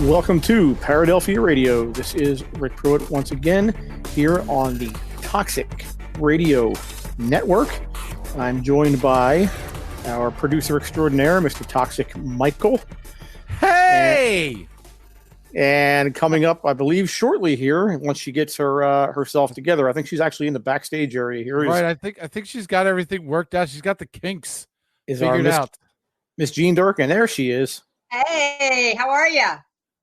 Welcome to Paradelphia Radio. This is Rick Pruitt once again here on the Toxic Radio Network. I'm joined by our producer extraordinaire, Mr. Toxic Michael. Hey! And coming up, I believe, shortly here, once she gets herself together, I think she's actually in the backstage area here. Right, I think she's got everything worked out. She's got the kinks figured out. Miss Jean Durkin, there she is. Hey, how are you?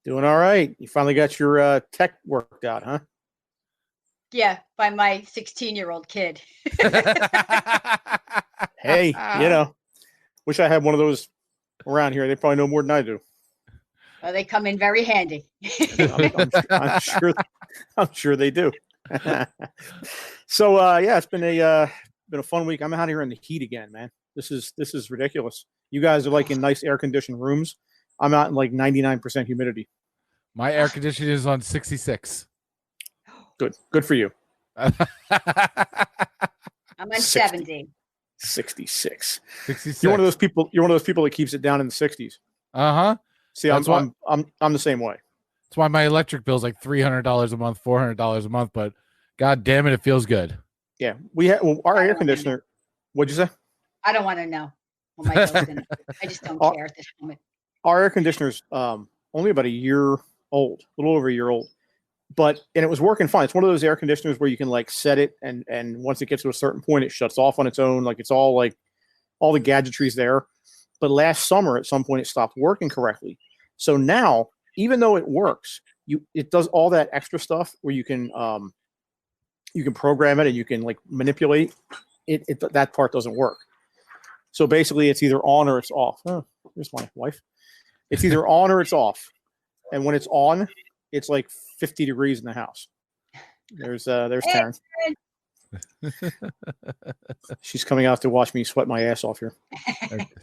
Doing all right. You finally got your tech worked out, huh? Yeah, by my 16-year-old kid. Hey, wish I had one of those around here. They probably know more than I do. Well, they come in very handy. I'm sure they do. So it's been a fun week. I'm out here in the heat again, man. This is ridiculous. You guys are like in nice air conditioned rooms. I'm out in like 99% humidity. My air conditioning is on 66. Good for you. I'm on 70. 66. 66. You're one of those people that keeps it down in the 60s. Uh-huh. See, I'm the same way. That's why my electric bill is like $300 a month, $400 a month, but god damn it, it feels good. Yeah. Our air conditioner. What'd you say? I don't want to know. What my bill's gonna be. I just don't care at this moment. Our air conditioner's only about a year old, a little over a year old. And it was working fine. It's one of those air conditioners where you can like set it and once it gets to a certain point, it shuts off on its own. Like it's all like all the gadgetry's there. But last summer at some point it stopped working correctly. So now, even though it works, it does all that extra stuff where you can program it and you can like manipulate it. That part doesn't work. So basically it's either on or it's off. Oh, there's my wife. It's either on or it's off. And when it's on, it's like 50 degrees in the house. There's Taryn. She's coming out to watch me sweat my ass off here.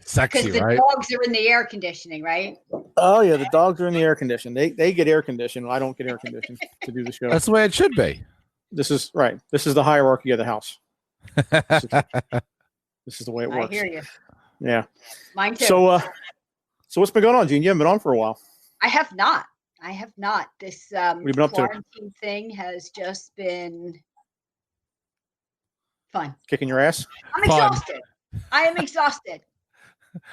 Sexy, because the right? dogs are in the air conditioning, right? Oh yeah, the dogs are in the air condition. They get air conditioned. I don't get air conditioned to do the show. That's the way it should be. This is right. This is the hierarchy of the house. This is the way it works. I hear you. Yeah. Mine too. So what's been going on, Gene? You haven't been on for a while. I have not. This what have you been up to? quarantine thing has just been fun. Kicking your ass? I'm exhausted. I am exhausted.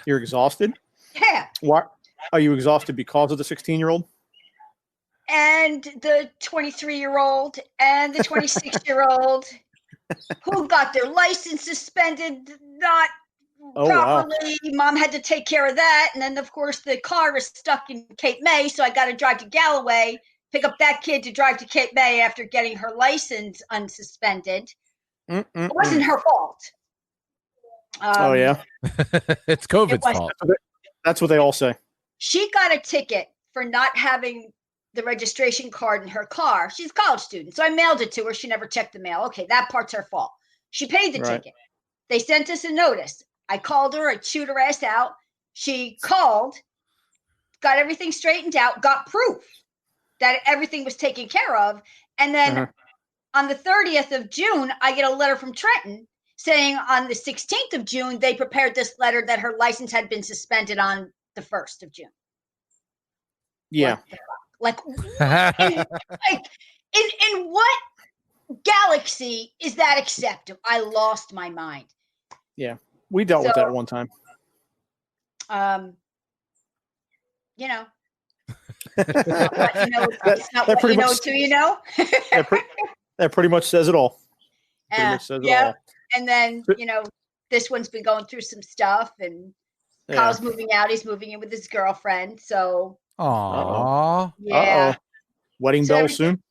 You're exhausted? Yeah. Why are you exhausted? Because of the 16-year-old? And the 23-year-old and the 26-year-old who got their license suspended not properly. Wow. Mom had to take care of that. And then, of course, the car is stuck in Cape May, so I got to drive to Galloway, pick up that kid to drive to Cape May after getting her license unsuspended. It wasn't her fault. Oh, yeah? It's COVID's fault. That's what they all say. She got a ticket for not having the registration card in her car. She's a college student, so I mailed it to her. She never checked the mail. Okay, that part's her fault. She paid the ticket. They sent us a notice. I called her. I chewed her ass out. She called, got everything straightened out, got proof that everything was taken care of. And then on the 30th of June, I get a letter from Trenton saying on the 16th of June, they prepared this letter that her license had been suspended on the 1st of June. Yeah. Like in what galaxy is that acceptable? I lost my mind. Yeah. We dealt with that one time. It's not what you know till you know. That pretty much says it all. And then, this one's been going through some stuff and Kyle's moving out. He's moving in with his girlfriend. So. Aww. Yeah. Wedding bell soon.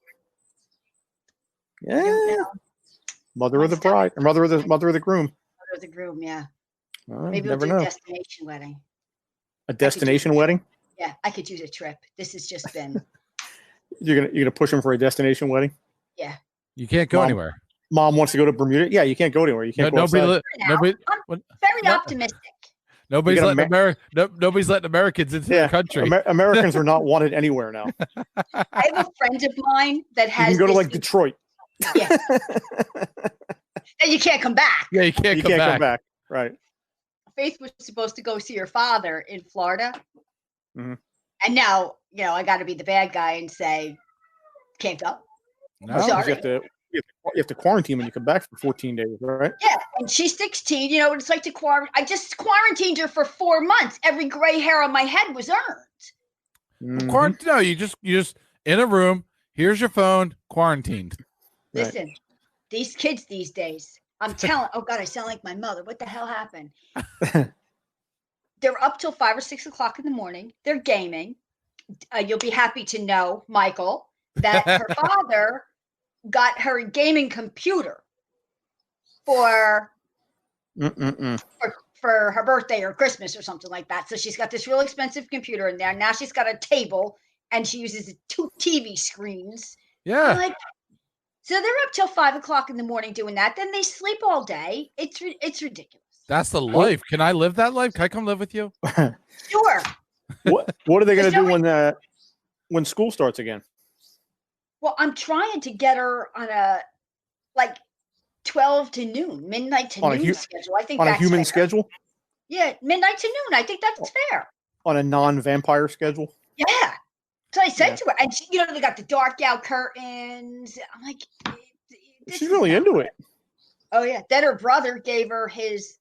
Yeah. Mother of the bride, or mother of the groom. Mother of the groom, yeah. Maybe we'll do a destination wedding. A destination wedding? Yeah, I could use a trip. This has just been. You're gonna push him for a destination wedding? Yeah. You can't go anywhere. Mom wants to go to Bermuda. Yeah, you can't go anywhere. You can't go outside. I'm very optimistic. Nobody's letting Americans into the country. Americans are not wanted anywhere now. I have a friend of mine that has. You can go to like Detroit. Yeah. And you can't come back. Yeah, you can't come back. Right. Faith was supposed to go see her father in Florida. Mm-hmm. And now, I got to be the bad guy and say, can't go. No. Sorry. You have to quarantine when you come back for 14 days, right? Yeah, and she's 16. You know what it's like to quarantine. I just quarantined her for 4 months. Every gray hair on my head was earned. Mm-hmm. No, you just in a room. Here's your phone. Quarantined. Listen, these kids these days. I'm telling. Oh God, I sound like my mother. What the hell happened? They're up till 5 or 6 o'clock in the morning. They're gaming. You'll be happy to know, Michael, that her father got her a gaming computer for her birthday or Christmas or something like that. So she's got this real expensive computer in there. Now she's got a table and she uses 2 TV screens. Yeah. So they're up till 5 o'clock in the morning doing that. Then they sleep all day. It's ridiculous. That's the life. Can I live that life? Can I come live with you? Sure. What are they going to do when school starts again? Well, I'm trying to get her on a 12 to noon, midnight to noon schedule. I think on that's a human fair. schedule. Yeah, midnight to noon. I think that's fair. On a non-vampire schedule. Yeah. So I said to her, and she, they got the dark out curtains. I'm like, she's really into it. Oh yeah. Then her brother gave her his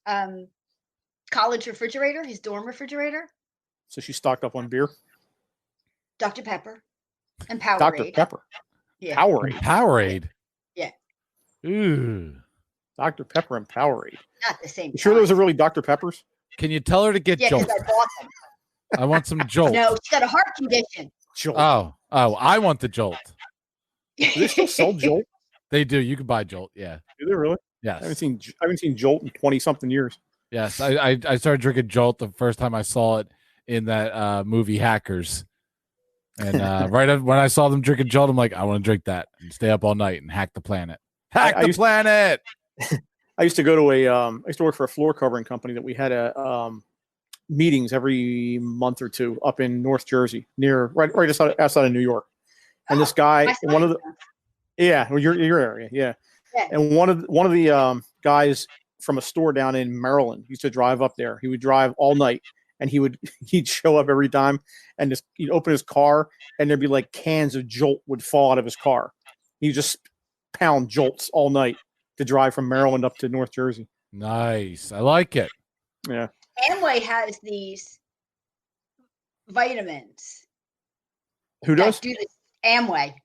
college refrigerator, his dorm refrigerator. So she stocked up on beer. Dr. Pepper and Powerade. Dr. Pepper. Yeah. Powerade. Yeah. Ooh. Dr. Pepper and Powerade. Not the same. You sure those are really Dr. Peppers? Can you tell her to get Jolt? I bought them. I want some Jolt. No, she's got a heart condition. Jolt. Oh, I want the Jolt. Do they still sell Jolt? They do. You can buy Jolt. Yeah. Do they really? Yes. I haven't seen Jolt in 20-something years. Yes. I started drinking Jolt the first time I saw it in that movie Hackers. And right when I saw them drinking Jolt, I'm like, I want to drink that and stay up all night and hack the planet. Hack the planet. I used to go to I used to work for a floor covering company that we had meetings every month or two up in North Jersey, right outside of New York. And this guy, your area, yeah. And one of the guys from a store down in Maryland used to drive up there. He would drive all night, and he'd show up every time, and he'd open his car, and there'd be like cans of Jolt would fall out of his car. He'd just pound Jolts all night to drive from Maryland up to North Jersey. Nice, I like it. Yeah. Amway has these vitamins. Who does? Amway.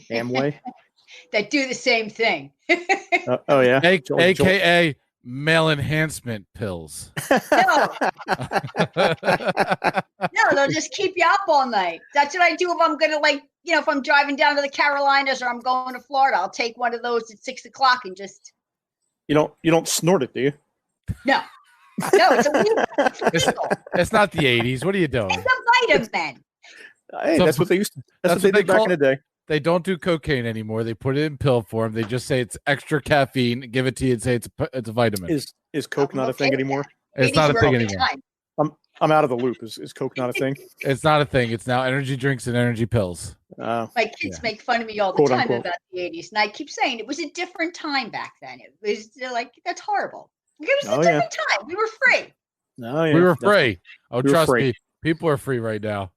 Amway. That do the same thing. Oh yeah. AKA male enhancement pills. No, they'll just keep you up all night. That's what I do if I'm gonna if I'm driving down to the Carolinas or I'm going to Florida. I'll take one of those at 6 o'clock and just. You don't snort it, do you? No, it's illegal. It's not the 80s. What are you doing? It's a vitamin. Hey, that's what they used to. That's what they did back in the day. They don't do cocaine anymore. They put it in pill form. They just say it's extra caffeine, give it to you, and say it's a vitamin. Is Coke not a thing anymore? It's not a thing anymore. I'm out of the loop. Is Coke not a thing? It's not a thing. It's now energy drinks and energy pills. My kids make fun of me all the time about the 80s, and I keep saying it was a different time back then. It was that's horrible. It was a different time. We were free. Oh, yeah, we were free. Oh, trust me, people are free right now.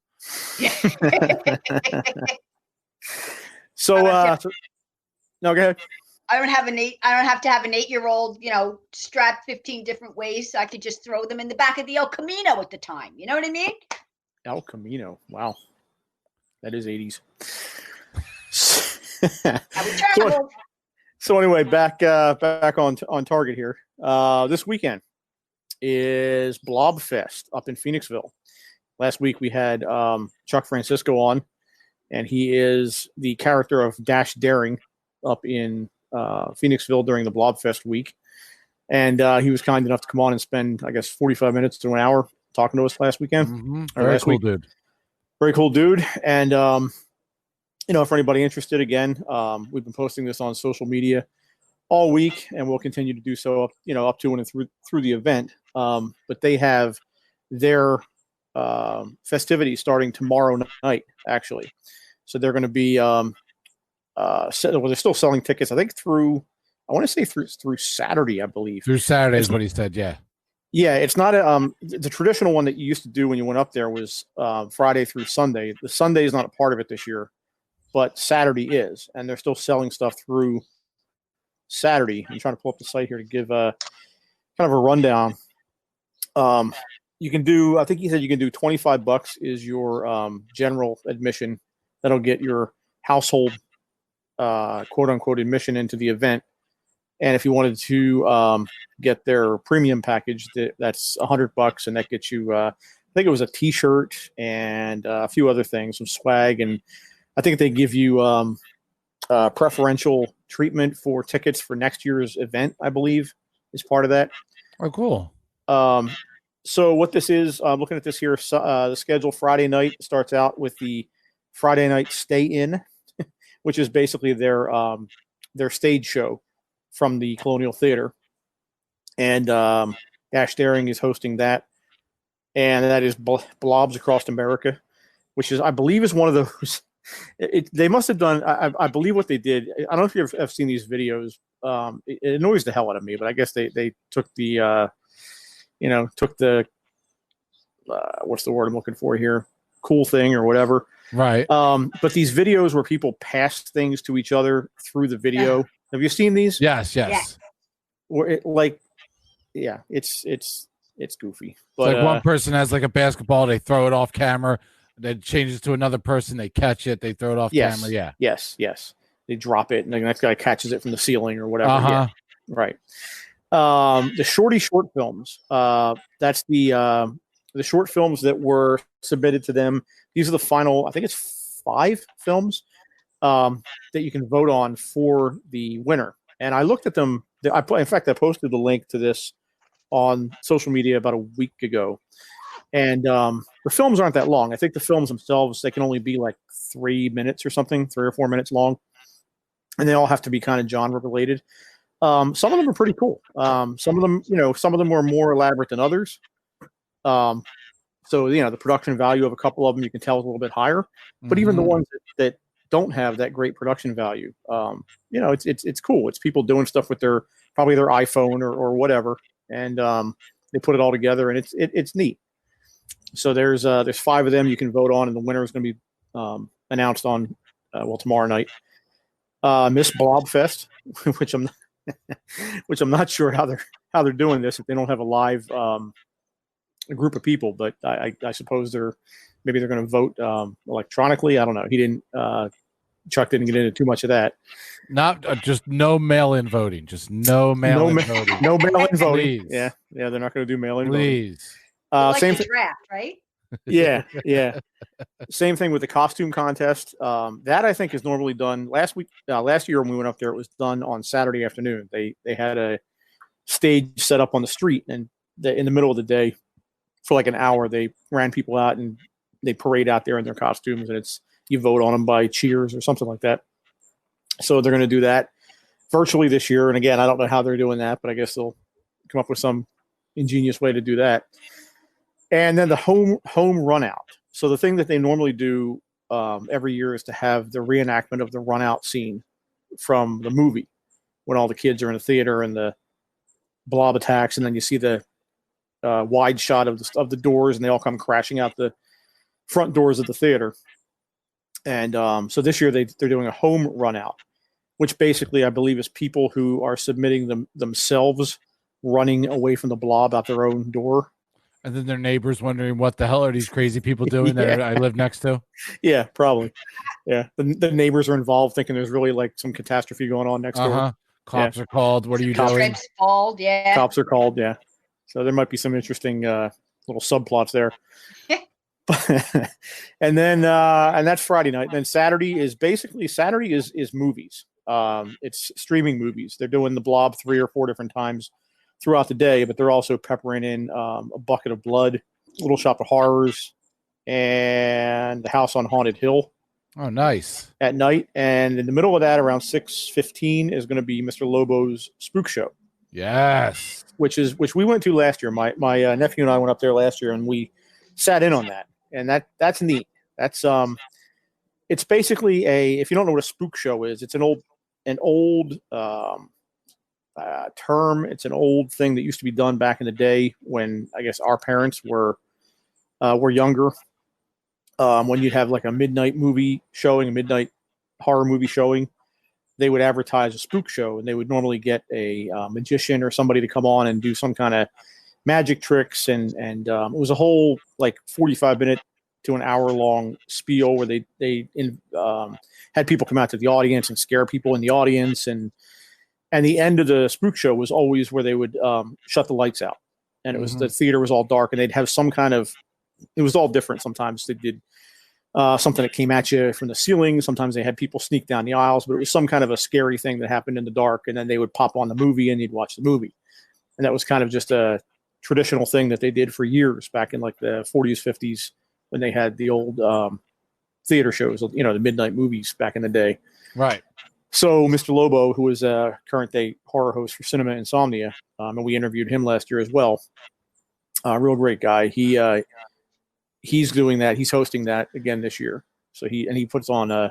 So no, go ahead. I don't have to have an 8-year-old, strapped 15 different ways. So I could just throw them in the back of the El Camino at the time. You know what I mean? El Camino. Wow. That is 80s. So anyway, back on target here. This weekend is Blob Fest up in Phoenixville. Last week we had Chuck Francisco on, and he is the character of Dash Daring up in Phoenixville during the Blob Fest week. And he was kind enough to come on and spend, I guess, 45 minutes to an hour talking to us last weekend. Mm-hmm. Very cool dude. Very cool dude. And, for anybody interested, again, we've been posting this on social media all week, and we'll continue to do so, up to and through the event. But they have their festivities starting tomorrow night, actually. So they're going to be they're still selling tickets, I think, through Saturday, I believe. Through Saturday is what he said, yeah. Yeah, it's not the traditional one that you used to do when you went up there was Friday through Sunday. The Sunday is not a part of it this year, but Saturday is, and they're still selling stuff through Saturday. I'm trying to pull up the site here to give kind of a rundown. You can do, I think he said you can do $25 is your general admission. That'll get your household quote unquote admission into the event. And if you wanted to get their premium package, that's $100, and that gets you, I think it was a T-shirt and a few other things, some swag, and I think they give you preferential treatment for tickets for next year's event. I believe is part of that. Oh, cool. So what this is, I'm looking at this here. The schedule Friday night starts out with the Friday night Stay In, which is basically their stage show from the Colonial Theater, and Ash Daring is hosting that, and that is Blobs Across America, which is, I believe, is one of those. They must have done. I believe what they did. I don't know if you have seen these videos. It annoys the hell out of me, but I guess they took the, took the, what's the word I'm looking for here? Cool thing or whatever. Right. But these videos where people pass things to each other through the video. Yeah. Have you seen these? Yes. Or it's goofy. But it's like one person has like a basketball, they throw it off camera, then changes to another person, they catch it, they throw it off camera. Yeah. Yes. They drop it, and the next guy catches it from the ceiling or whatever. Uh-huh. Yeah. Right. The short films. That's the short films that were submitted to them. These are the final, I think it's 5 films that you can vote on for the winner. And I looked at them. In fact, I posted the link to this on social media about a week ago. And the films aren't that long. I think the films themselves, they can only be like 3 minutes or something, 3 or 4 minutes long. And they all have to be kind of genre related. Some of them are pretty cool. Some of them, some of them were more elaborate than others. So, the production value of a couple of them, you can tell is a little bit higher. But even the ones that don't have that great production value, it's cool. It's people doing stuff with probably their iPhone or whatever, and they put it all together, and it's neat. So there's 5 of them you can vote on, and the winner is going to be announced on tomorrow night. Miss Blob Fest, which I'm not sure how they're doing this if they don't have a live a group of people, but I suppose they're going to vote electronically. I don't know. He didn't. Chuck didn't get into too much of that. Not just no mail-in voting. Just no mail-in voting. No mail-in voting. Please. Yeah. They're not going to do mail-in voting. Like same draft, right? Yeah. Same thing with the costume contest. That I think is normally done last year when we went up there. It was done on Saturday afternoon. They had a stage set up on the street, and in the middle of the day, for like an hour, they ran people out and they parade out there in their costumes, and you vote on them by cheers or something like that. So they're going to do that virtually this year. And again, I don't know how they're doing that, but I guess they'll come up with some ingenious way to do that. And then the home run out. So the thing that they normally do every year is to have the reenactment of the run out scene from the movie when all the kids are in the theater and the blob attacks, and then you see the wide shot of the doors, and they all come crashing out the front doors of the theater. And so this year they're doing a home run out, which basically I believe is people who are submitting themselves running away from the blob out their own door. And then their neighbors wondering what the hell are these crazy people doing that I live next to? Yeah, probably. Yeah, the neighbors are involved, thinking there's really like some catastrophe going on next door. Cops are called. What are you doing? Cops are called. Yeah. So there might be some interesting little subplots there. And then and that's Friday night. And then Saturday is movies. It's streaming movies. They're doing the Blob 3 or 4 different times throughout the day, but they're also peppering in A Bucket of Blood, Little Shop of Horrors, and The House on Haunted Hill. Oh, nice. At night. And in the middle of that, around 6:15, is going to be Mr. Lobo's Spook Show. Yes. Which we went to last year. My nephew and I went up there last year, and we sat in on that. And that's neat. That's it's basically if you don't know what a spook show is, it's an old term. It's an old thing that used to be done back in the day when I guess our parents were younger. When you'd have like a midnight movie showing, a midnight horror movie showing, they would advertise a spook show, and they would normally get a magician or somebody to come on and do some kind of magic tricks, and it was a whole like 45-minute to an hour long spiel where they had people come out to the audience and scare people in the audience, and the end of the spook show was always where they would shut the lights out, and it was the theater was all dark, and they'd have some kind of, it was all different. Sometimes they did something that came at you from the ceiling. Sometimes they had people sneak down the aisles, but it was some kind of a scary thing that happened in the dark, and then they would pop on the movie and you'd watch the movie. And that was kind of just a traditional thing that they did for years back in like the 40s, 50s, when they had the old theater shows, you know, the midnight movies back in the day. Right. So Mr. Lobo, who is a current day horror host for Cinema Insomnia, and we interviewed him last year as well. Real great guy. He's doing that. He's hosting that again this year. So he puts on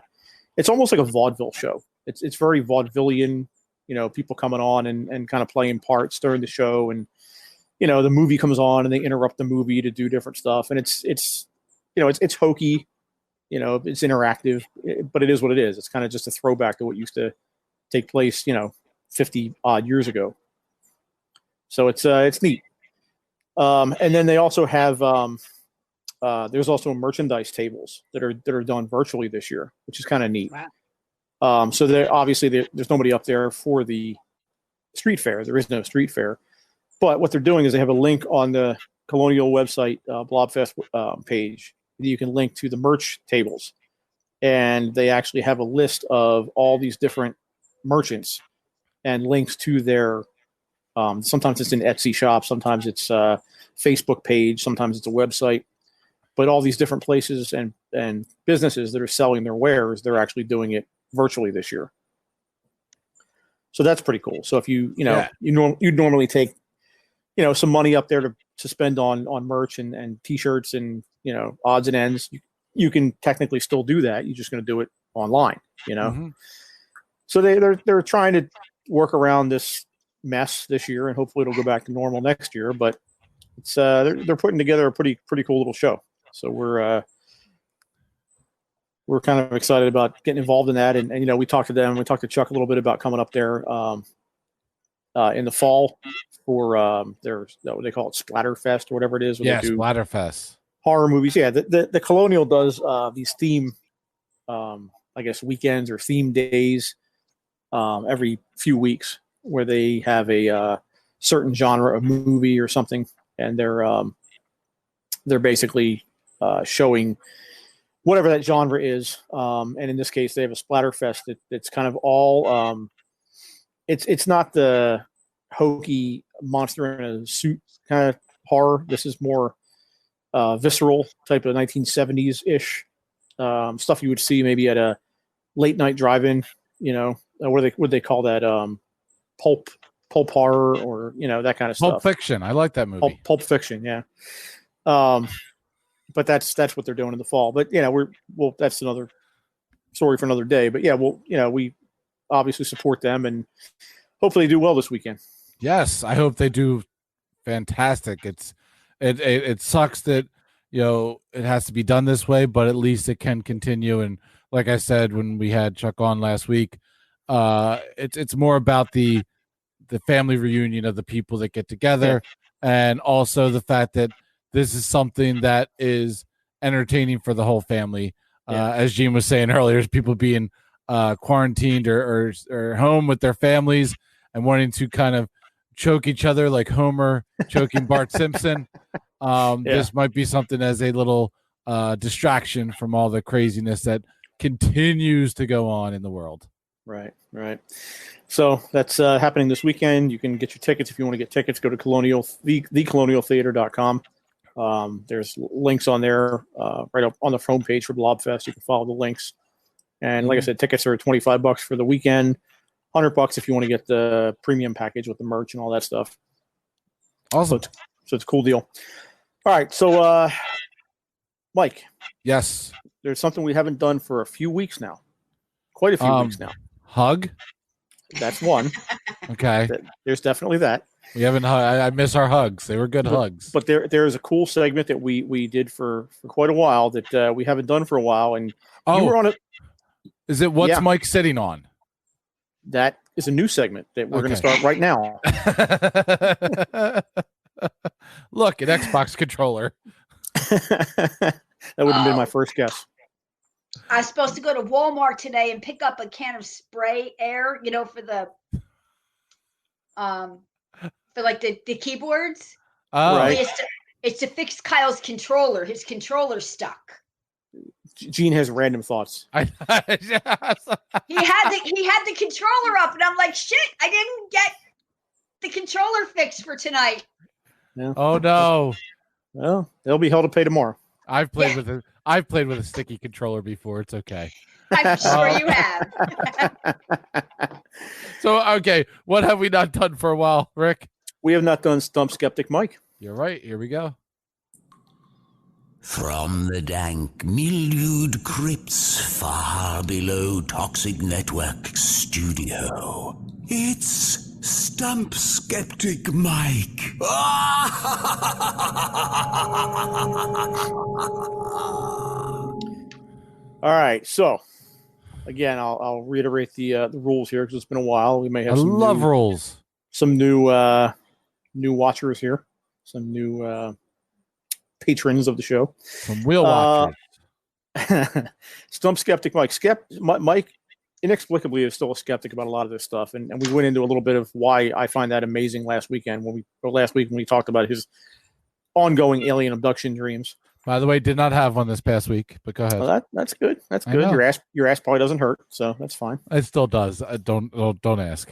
it's almost like a vaudeville show. It's very vaudevillian, you know, people coming on and kind of playing parts during the show, and you know, the movie comes on and they interrupt the movie to do different stuff, and it's you know, it's hokey, you know, it's interactive, but it is what it is. It's kind of just a throwback to what used to take place, you know, 50 odd years ago. So it's neat. And then they also have there's also merchandise tables that are done virtually this year, which is kind of neat. Wow. So there's nobody up there for the street fair. There is no street fair, but what they're doing is they have a link on the Colonial website, Blob Fest page. You can link to the merch tables, and they actually have a list of all these different merchants and links to their. Sometimes it's an Etsy shop, sometimes it's a Facebook page, sometimes it's a website. But all these different places and businesses that are selling their wares, they're actually doing it virtually this year. So that's pretty cool. So if you'd normally take, you know, some money up there to spend on merch and T-shirts and, you know, odds and ends, you can technically still do that. You're just going to do it online, you know. Mm-hmm. So they're trying to work around this mess this year, and hopefully it'll go back to normal next year. But it's they're putting together a pretty cool little show. So we're kind of excited about getting involved in that, and you know, we talked to them. We talked to Chuck a little bit about coming up there in the fall for their what they call it, Splatter Fest or whatever it is. Yeah, Splatter Fest horror movies. Yeah, the Colonial does these theme, I guess, weekends or theme days every few weeks where they have a certain genre of movie or something, and they're basically showing whatever that genre is. And in this case, they have a Splatter Fest that's kind of all it's not the hokey monster in a suit kind of horror. This is more visceral type of 1970s ish stuff you would see maybe at a late night drive-in, you know, what do they call that? Pulp horror, or, you know, that kind of stuff. Pulp Fiction. I like that movie. Pulp Fiction. Yeah. But that's what they're doing in the fall. But, you know, that's another story for another day. But yeah, we obviously support them, and hopefully they do well this weekend. Yes, I hope they do fantastic. It sucks that, you know, it has to be done this way, but at least it can continue. And like I said when we had Chuck on last week, it's more about the family reunion of the people that get together, and also the fact that this is something that is entertaining for the whole family. As Gene was saying earlier, people being quarantined or home with their families and wanting to kind of choke each other like Homer choking Bart Simpson. This might be something as a little distraction from all the craziness that continues to go on in the world. Right. So that's happening this weekend. You can get your tickets if you want to get tickets. Go to thecolonialtheater.com. There's links on there right up on the front page for Blob Fest. You can follow the links. And like I said, tickets are $25 for the weekend, $100 if you want to get the premium package with the merch and all that stuff. Awesome. So it's a cool deal. All right. So, Mike. Yes. There's something we haven't done for a few weeks now. Quite a few weeks now. Hug? That's one. Okay. There's definitely that. We haven't. I miss our hugs. They were good hugs. But there is a cool segment that we did for quite a while that we haven't done for a while, and you were on it. Is it what's Mike sitting on? That is a new segment that we're going to start right now. Look, an Xbox controller. That would have been my first guess. I was supposed to go to Walmart today and pick up a can of spray air, for the the keyboards. Oh, right. It's to fix Kyle's controller. His controller's stuck. Gene has random thoughts. He had the controller up, and I'm like, shit, I didn't get the controller fixed for tonight. Yeah. Oh no. Well, they'll be held to pay tomorrow. I've played with a sticky controller before. It's okay. I'm sure you have. So, okay, what have we not done for a while, Rick? We have not done Stump Skeptic Mike. You're right. Here we go. From the dank, mildewed crypts far below Toxic Network Studio, it's Stump Skeptic Mike. All right, so again, I'll reiterate the rules here because it's been a while. We may have rules. Some new watchers here, some new patrons of the show. Some wheel watchers. Stump Skeptic Mike. Mike inexplicably is still a skeptic about a lot of this stuff, and we went into a little bit of why I find that amazing last week when we talked about his ongoing alien abduction dreams. By the way, did not have one this past week, but go ahead. Well, that's good. That's good. Your ass probably doesn't hurt, so that's fine. It still does. Don't ask.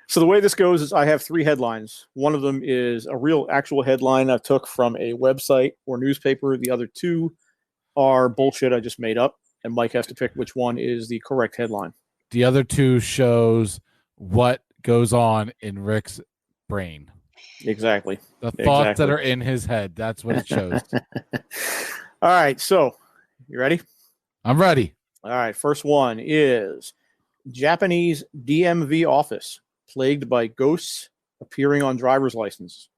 So the way this goes is I have 3 headlines. One of them is a real actual headline I took from a website or newspaper. The other 2 are bullshit I just made up, and Mike has to pick which one is the correct headline. The other 2 shows what goes on in Rick's brain. Exactly. The thoughts that are in his head. That's what it shows. All right. So you ready? I'm ready. All right. First one is Japanese DMV office plagued by ghosts appearing on driver's license.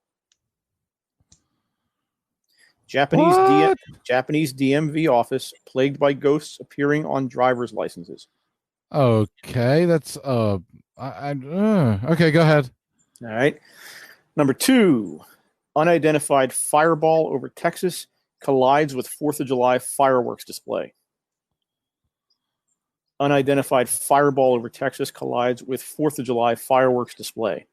Japanese DMV office plagued by ghosts appearing on driver's licenses. Okay. That's okay. Go ahead. All right. Number 2, unidentified fireball over Texas collides with 4th of July fireworks display. Unidentified fireball over Texas collides with 4th of July fireworks display.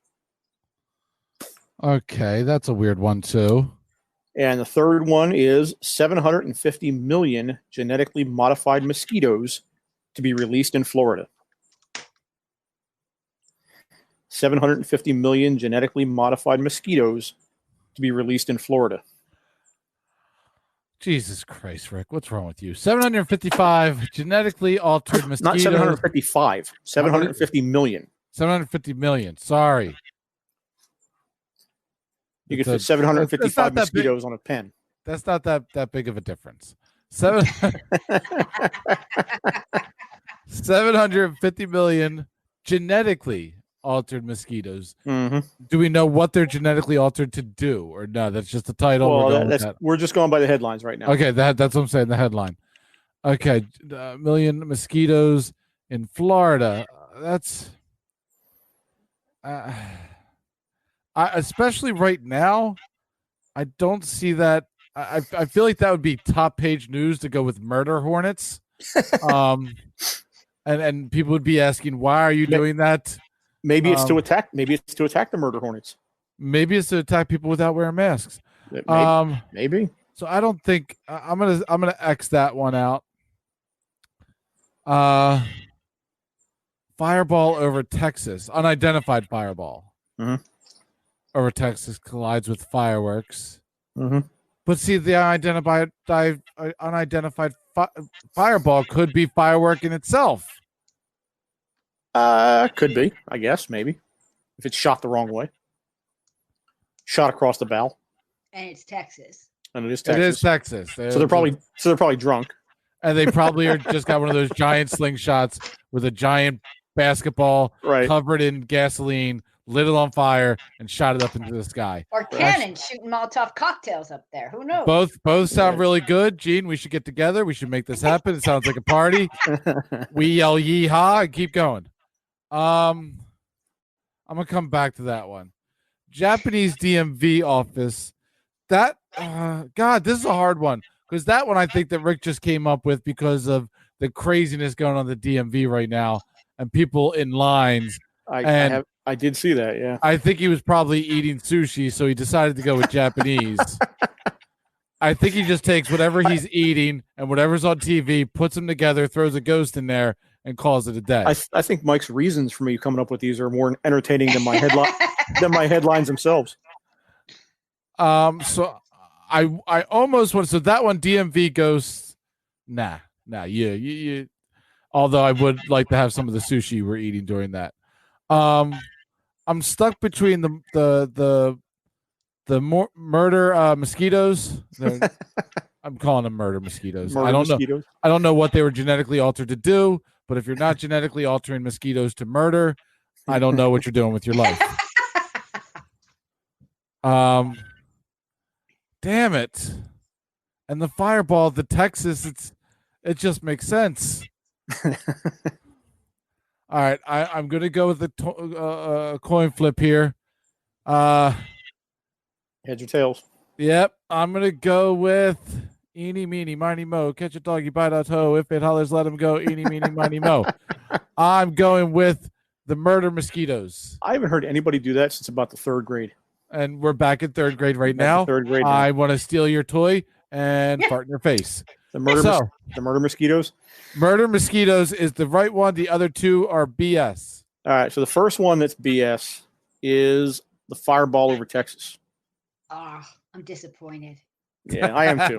Okay, that's a weird one too. And the third one is 750 million genetically modified mosquitoes to be released in Florida. 750 million genetically modified mosquitoes to be released in Florida. Jesus Christ, Rick, what's wrong with you? 755 genetically altered mosquitoes. Not 755, 750 million. 750 million. Sorry. You could fit 755 mosquitoes on a pen. That's not that big of a difference. 750 million genetically altered mosquitoes. Mm-hmm. Do we know what they're genetically altered to do, or no? That's just the title. Well, we're just going by the headlines right now. Okay, that's what I'm saying. The headline. Okay, million mosquitoes in Florida. That's especially right now. I don't see that. I feel like that would be top page news to go with murder hornets. And people would be asking, why are you doing that? Maybe it's to attack. Maybe it's to attack the murder hornets. Maybe it's to attack people without wearing masks. Maybe. So I don't think I'm gonna X that one out. Fireball over Texas, unidentified fireball over Texas collides with fireworks. Mm-hmm. But see, the unidentified fireball could be firework in itself. Could be, I guess, maybe. If it's shot the wrong way. Shot across the bow. And it's Texas. And it is Texas. It is Texas. So they're probably drunk. And they probably are just got one of those giant slingshots with a giant basketball Right. covered in gasoline, lit it on fire, and shot it up into the sky. Or cannon shooting Molotov cocktails up there. Who knows? Both sound really good. Gene, we should get together. We should make this happen. It sounds like a party. We yell yee-haw and keep going. I'm going to come back to that one. Japanese DMV office. That, God, this is a hard one. Because that one I think that Rick just came up with because of the craziness going on the DMV right now and people in lines. I did see that, yeah. I think he was probably eating sushi, so he decided to go with Japanese. I think he just takes whatever he's eating and whatever's on TV, puts them together, throws a ghost in there, and calls it a day. I think Mike's reasons for me coming up with these are more entertaining than my headlines themselves. So I almost want, so that one DMV ghosts. Nah, you. Although I would like to have some of the sushi we're eating during that. I'm stuck between the murder mosquitoes. I'm calling them murder mosquitoes. I don't know what they were genetically altered to do, but if you're not genetically altering mosquitoes to murder, I don't know what you're doing with your life. Damn it. And the fireball, the Texas, it just makes sense. All right, I'm going to go with the coin flip here. Heads or tails? Yep, I'm going to go with eeny, meeny, miny, mo. Catch a doggy, bite a toe. If it hollers, let him go. Eeny, meeny, miny, mo. I'm going with the murder mosquitoes. I haven't heard anybody do that since about the third grade. And we're back in third grade right now. Third grade. I want to steal your toy and fart in your face. The murder mosquitoes? Murder mosquitoes is the right one. The other two are BS. All right. So the first one that's BS is the fireball over Texas. Oh, I'm disappointed. Yeah, I am too.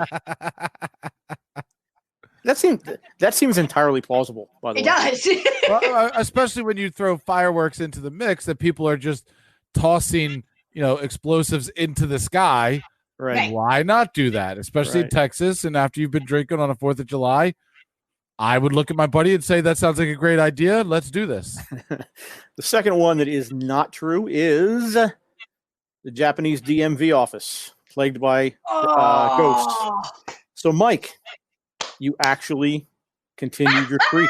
That seems entirely plausible, by the way. It does. Well, especially when you throw fireworks into the mix, that people are just tossing, explosives into the sky. Right. Why not do that? Especially in Texas. And after you've been drinking on a 4th of July, I would look at my buddy and say, that sounds like a great idea. Let's do this. The second one that is not true is the Japanese DMV office, plagued by ghosts. So, Mike, you actually continued your streak.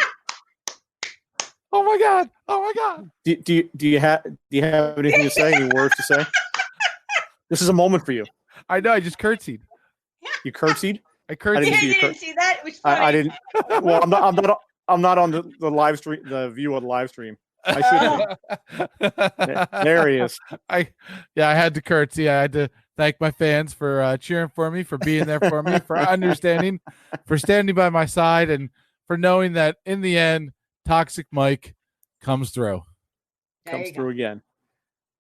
Oh my God. Do you have anything to say? Any words to say? This is a moment for you. I know. I just curtsied. You curtsied? I curtsied. You didn't see that? It was funny. I didn't. Well, I'm not on the live stream. The view on the live stream. I should. There he is. I had to curtsy. I had to thank my fans for cheering for me, for being there for me, for understanding, for standing by my side, and for knowing that in the end, Toxic Mike comes through. Comes through again.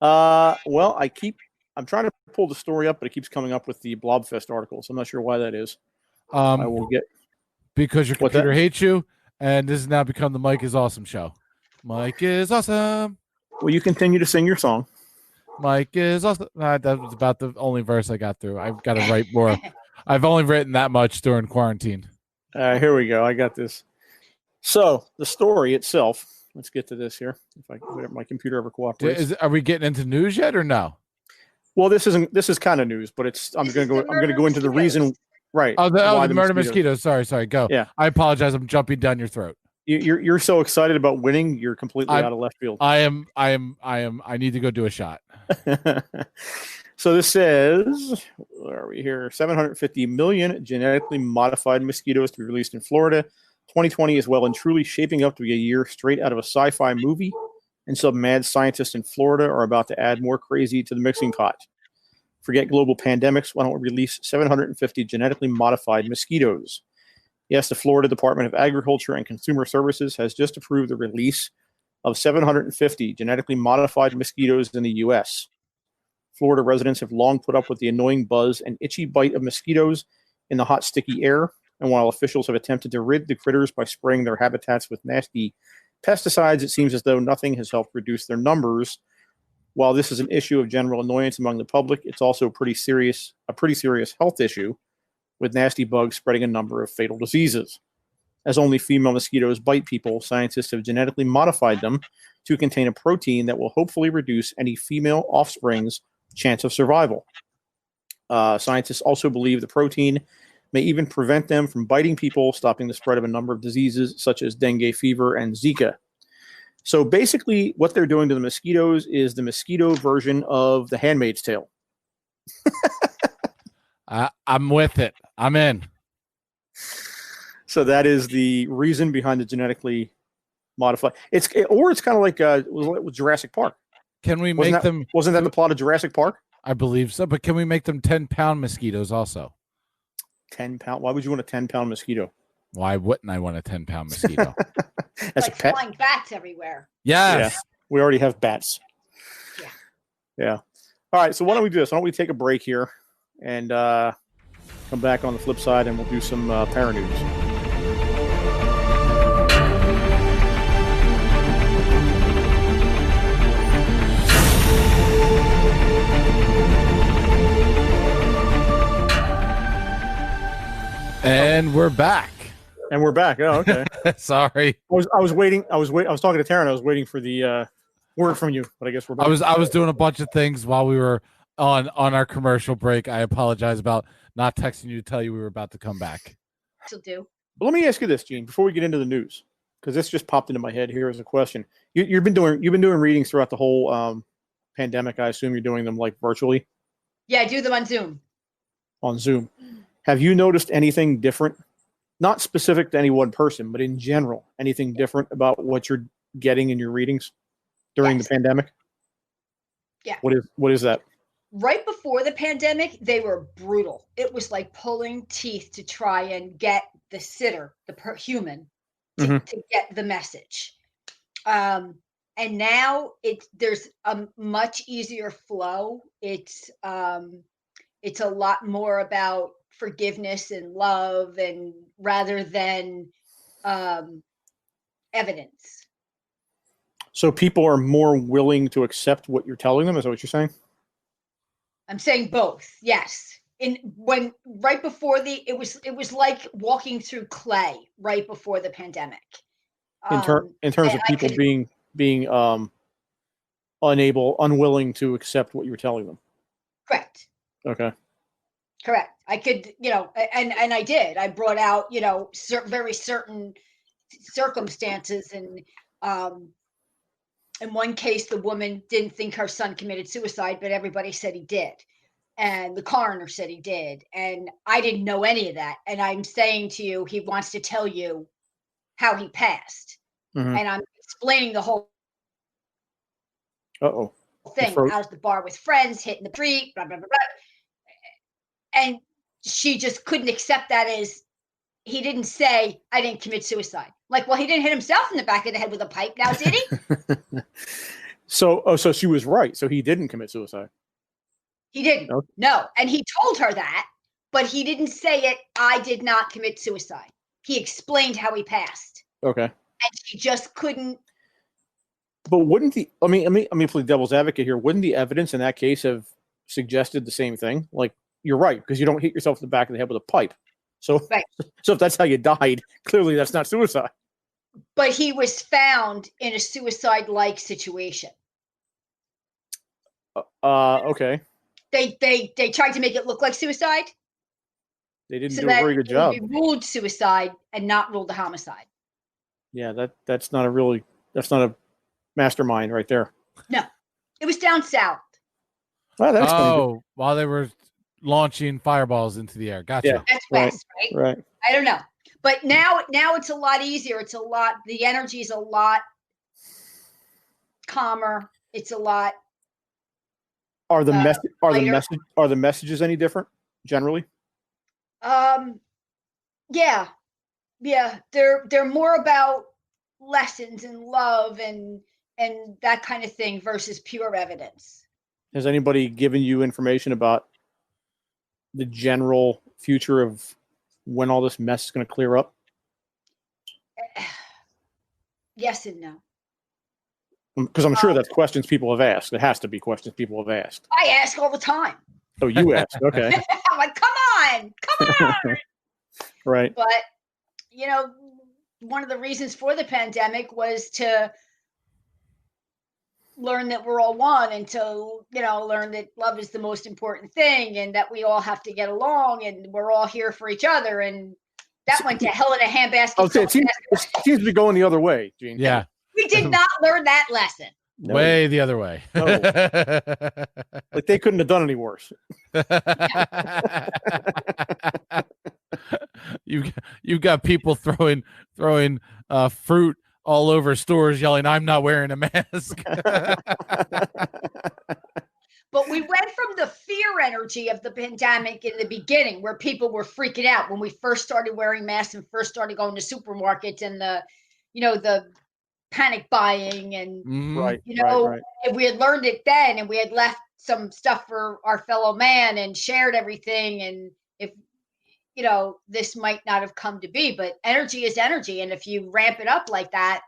Well, I'm trying to pull the story up, but it keeps coming up with the Blob Fest articles. I'm not sure why that is. I will get because your computer hates you, and this has now become the Mike is Awesome show. Mike is awesome. Will you continue to sing your song? Mike is awesome. That was about the only verse I got through. I've got to write more. I've only written that much during quarantine. Here we go. I got this. So the story itself. Let's get to this here. If my computer ever cooperates. Are we getting into news yet or no? Well, this is kind of news, but I'm going to go into the reason. Right. Oh, the murder mosquitoes. Sorry. Go. Yeah. I apologize. I'm jumping down your throat. You're so excited about winning. You're completely out of left field. I am. I need to go do a shot. So this says, where are we here? 750 million genetically modified mosquitoes to be released in Florida. 2020 is well and truly shaping up to be a year straight out of a sci-fi movie. And some mad scientists in Florida are about to add more crazy to the mixing pot. Forget global pandemics. Why don't we release 750 genetically modified mosquitoes? Yes, the Florida Department of Agriculture and Consumer Services has just approved the release of 750 genetically modified mosquitoes in the U.S. Florida residents have long put up with the annoying buzz and itchy bite of mosquitoes in the hot, sticky air. And while officials have attempted to rid the critters by spraying their habitats with nasty pesticides, it seems as though nothing has helped reduce their numbers. While this is an issue of general annoyance among the public, it's also a pretty serious health issue, with nasty bugs spreading a number of fatal diseases. As only female mosquitoes bite people, scientists have genetically modified them to contain a protein that will hopefully reduce any female offspring's chance of survival. Scientists also believe the protein may even prevent them from biting people, stopping the spread of a number of diseases such as dengue fever and Zika. So basically, what they're doing to the mosquitoes is the mosquito version of The Handmaid's Tale. I'm with it. I'm in. So that is the reason behind the genetically modified. It's kind of like with Jurassic Park. Can we Wasn't make that, them? Wasn't that the plot of Jurassic Park? I believe so, but can we make them 10-pound mosquitoes also? 10-pound? Why would you want a 10-pound mosquito? Why wouldn't I want a 10-pound mosquito? As like a pet? flying bats everywhere. Yes. Yeah, we already have bats. Yeah. All right. So why don't we do this? Why don't we take a break here and come back on the flip side, and we'll do some Paranews. And we're back. And we're back. Oh, okay. Sorry. I was waiting. I was talking to Taryn. I was waiting for the word from you, but I guess we're back. I was doing a bunch of things while we were on our commercial break. I apologize about not texting you to tell you we were about to come back. She'll do. But let me ask you this, Gene, before we get into the news, because this just popped into my head here as a question. You've been doing readings throughout the whole pandemic. I assume you're doing them like virtually. Yeah, I do them on Zoom. On Zoom. Have you noticed anything different? Not specific to any one person, but in general, anything different about what you're getting in your readings during the pandemic? Yeah. What is that? Right before the pandemic, they were brutal. It was like pulling teeth to try and get the sitter, human, to get the message. And now there's a much easier flow. It's a lot more about forgiveness and love, and rather than evidence. So people are more willing to accept what you're telling them. Is that what you're saying? I'm saying both. Yes. Right before it was like walking through clay right before the pandemic. In terms of people being unwilling to accept what you were telling them. Correct. Okay. Correct. I could, and I did. I brought out, very certain circumstances, and in one case, the woman didn't think her son committed suicide, but everybody said he did, and the coroner said he did, and I didn't know any of that. And I'm saying to you, he wants to tell you how he passed, and I'm explaining the whole thing. Out at the bar with friends, hitting the street, blah blah blah blah. And she just couldn't accept that as he didn't say, I didn't commit suicide. Like, well, he didn't hit himself in the back of the head with a pipe. Now, did he? So she was right. So he didn't commit suicide. He didn't. Okay. No. And he told her that, but he didn't say it. I did not commit suicide. He explained how he passed. Okay. And she just couldn't. But wouldn't let me play devil's advocate here. Wouldn't the evidence in that case have suggested the same thing? Like, you're right, because you don't hit yourself in the back of the head with a pipe. So, So if that's how you died, clearly that's not suicide. But he was found in a suicide-like situation. Okay. They tried to make it look like suicide. They didn't do a very good job. They ruled suicide and not ruled a homicide. Yeah, that's not a mastermind right there. No, it was down south. Well, while they were launching fireballs into the air. Gotcha. Yeah, that's west, right? Right. I don't know. But now it's a lot easier. The energy is a lot calmer. It's a lot. Are the messages any different generally? Yeah. They're more about lessons and love and that kind of thing versus pure evidence. Has anybody given you information about the general future of when all this mess is going to clear up? Yes and no. Because I'm sure that's questions people have asked. It has to be questions people have asked. I ask all the time. Oh, you ask. Okay. I'm like, come on. Right. But, one of the reasons for the pandemic was to learn that we're all one, and to, learn that love is the most important thing, and that we all have to get along, and we're all here for each other. And that went to hell in a handbasket. It seems to be going the other way, Gene. Yeah. We did not learn that lesson. No. Way the other way. No. Like they couldn't have done any worse. You've got people throwing fruit all over stores, yelling, "I'm not wearing a mask." But we went from the fear energy of the pandemic in the beginning, where people were freaking out when we first started wearing masks and first started going to supermarkets, and the panic buying, and right. if we had learned it then, and we had left some stuff for our fellow man and shared everything, and if this might not have come to be. But energy is energy, and if you ramp it up like that,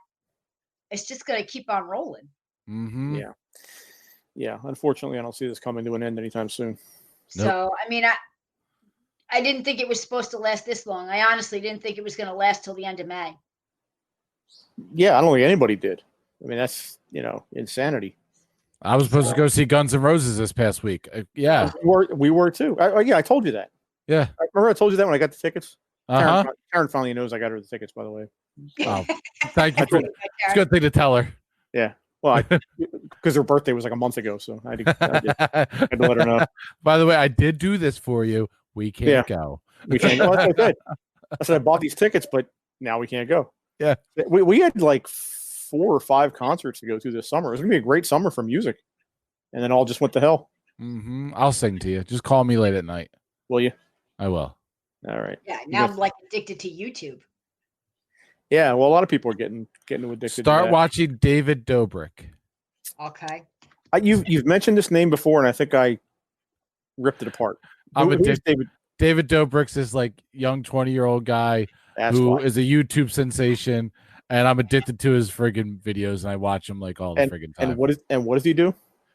it's just going to keep on rolling. Mm-hmm. Yeah. Unfortunately, I don't see this coming to an end anytime soon. So, I mean, I didn't think it was supposed to last this long. I honestly didn't think it was going to last till the end of May. Yeah, I don't think anybody did. I mean, that's, insanity. I was supposed to go see Guns N' Roses this past week. Yeah. We were too. I told you that. Yeah. I remember I told you that when I got the tickets. Uh-huh. Karen finally knows I got her the tickets, by the way. Oh, thank you. It's a good thing to tell her. Yeah. Well, because her birthday was like a month ago, so I had to let her know. By the way, I did do this for you. We can't go. We can't go. That's okay. I said I bought these tickets, but now we can't go. Yeah. We had like 4 or 5 concerts to go to this summer. It was going to be a great summer for music. And then all just went to hell. Mm-hmm. I'll sing to you. Just call me late at night. Will you? I will. All right. Yeah. Now I'm like addicted to YouTube. Yeah. Well, a lot of people are getting addicted. Start watching David Dobrik. Okay. You've mentioned this name before, and I think I ripped it apart. I'm addicted. David Dobrik's this like young 20-year-old guy who is a YouTube sensation, and I'm addicted to his friggin' videos, and I watch him like all the friggin' time. And what does he do?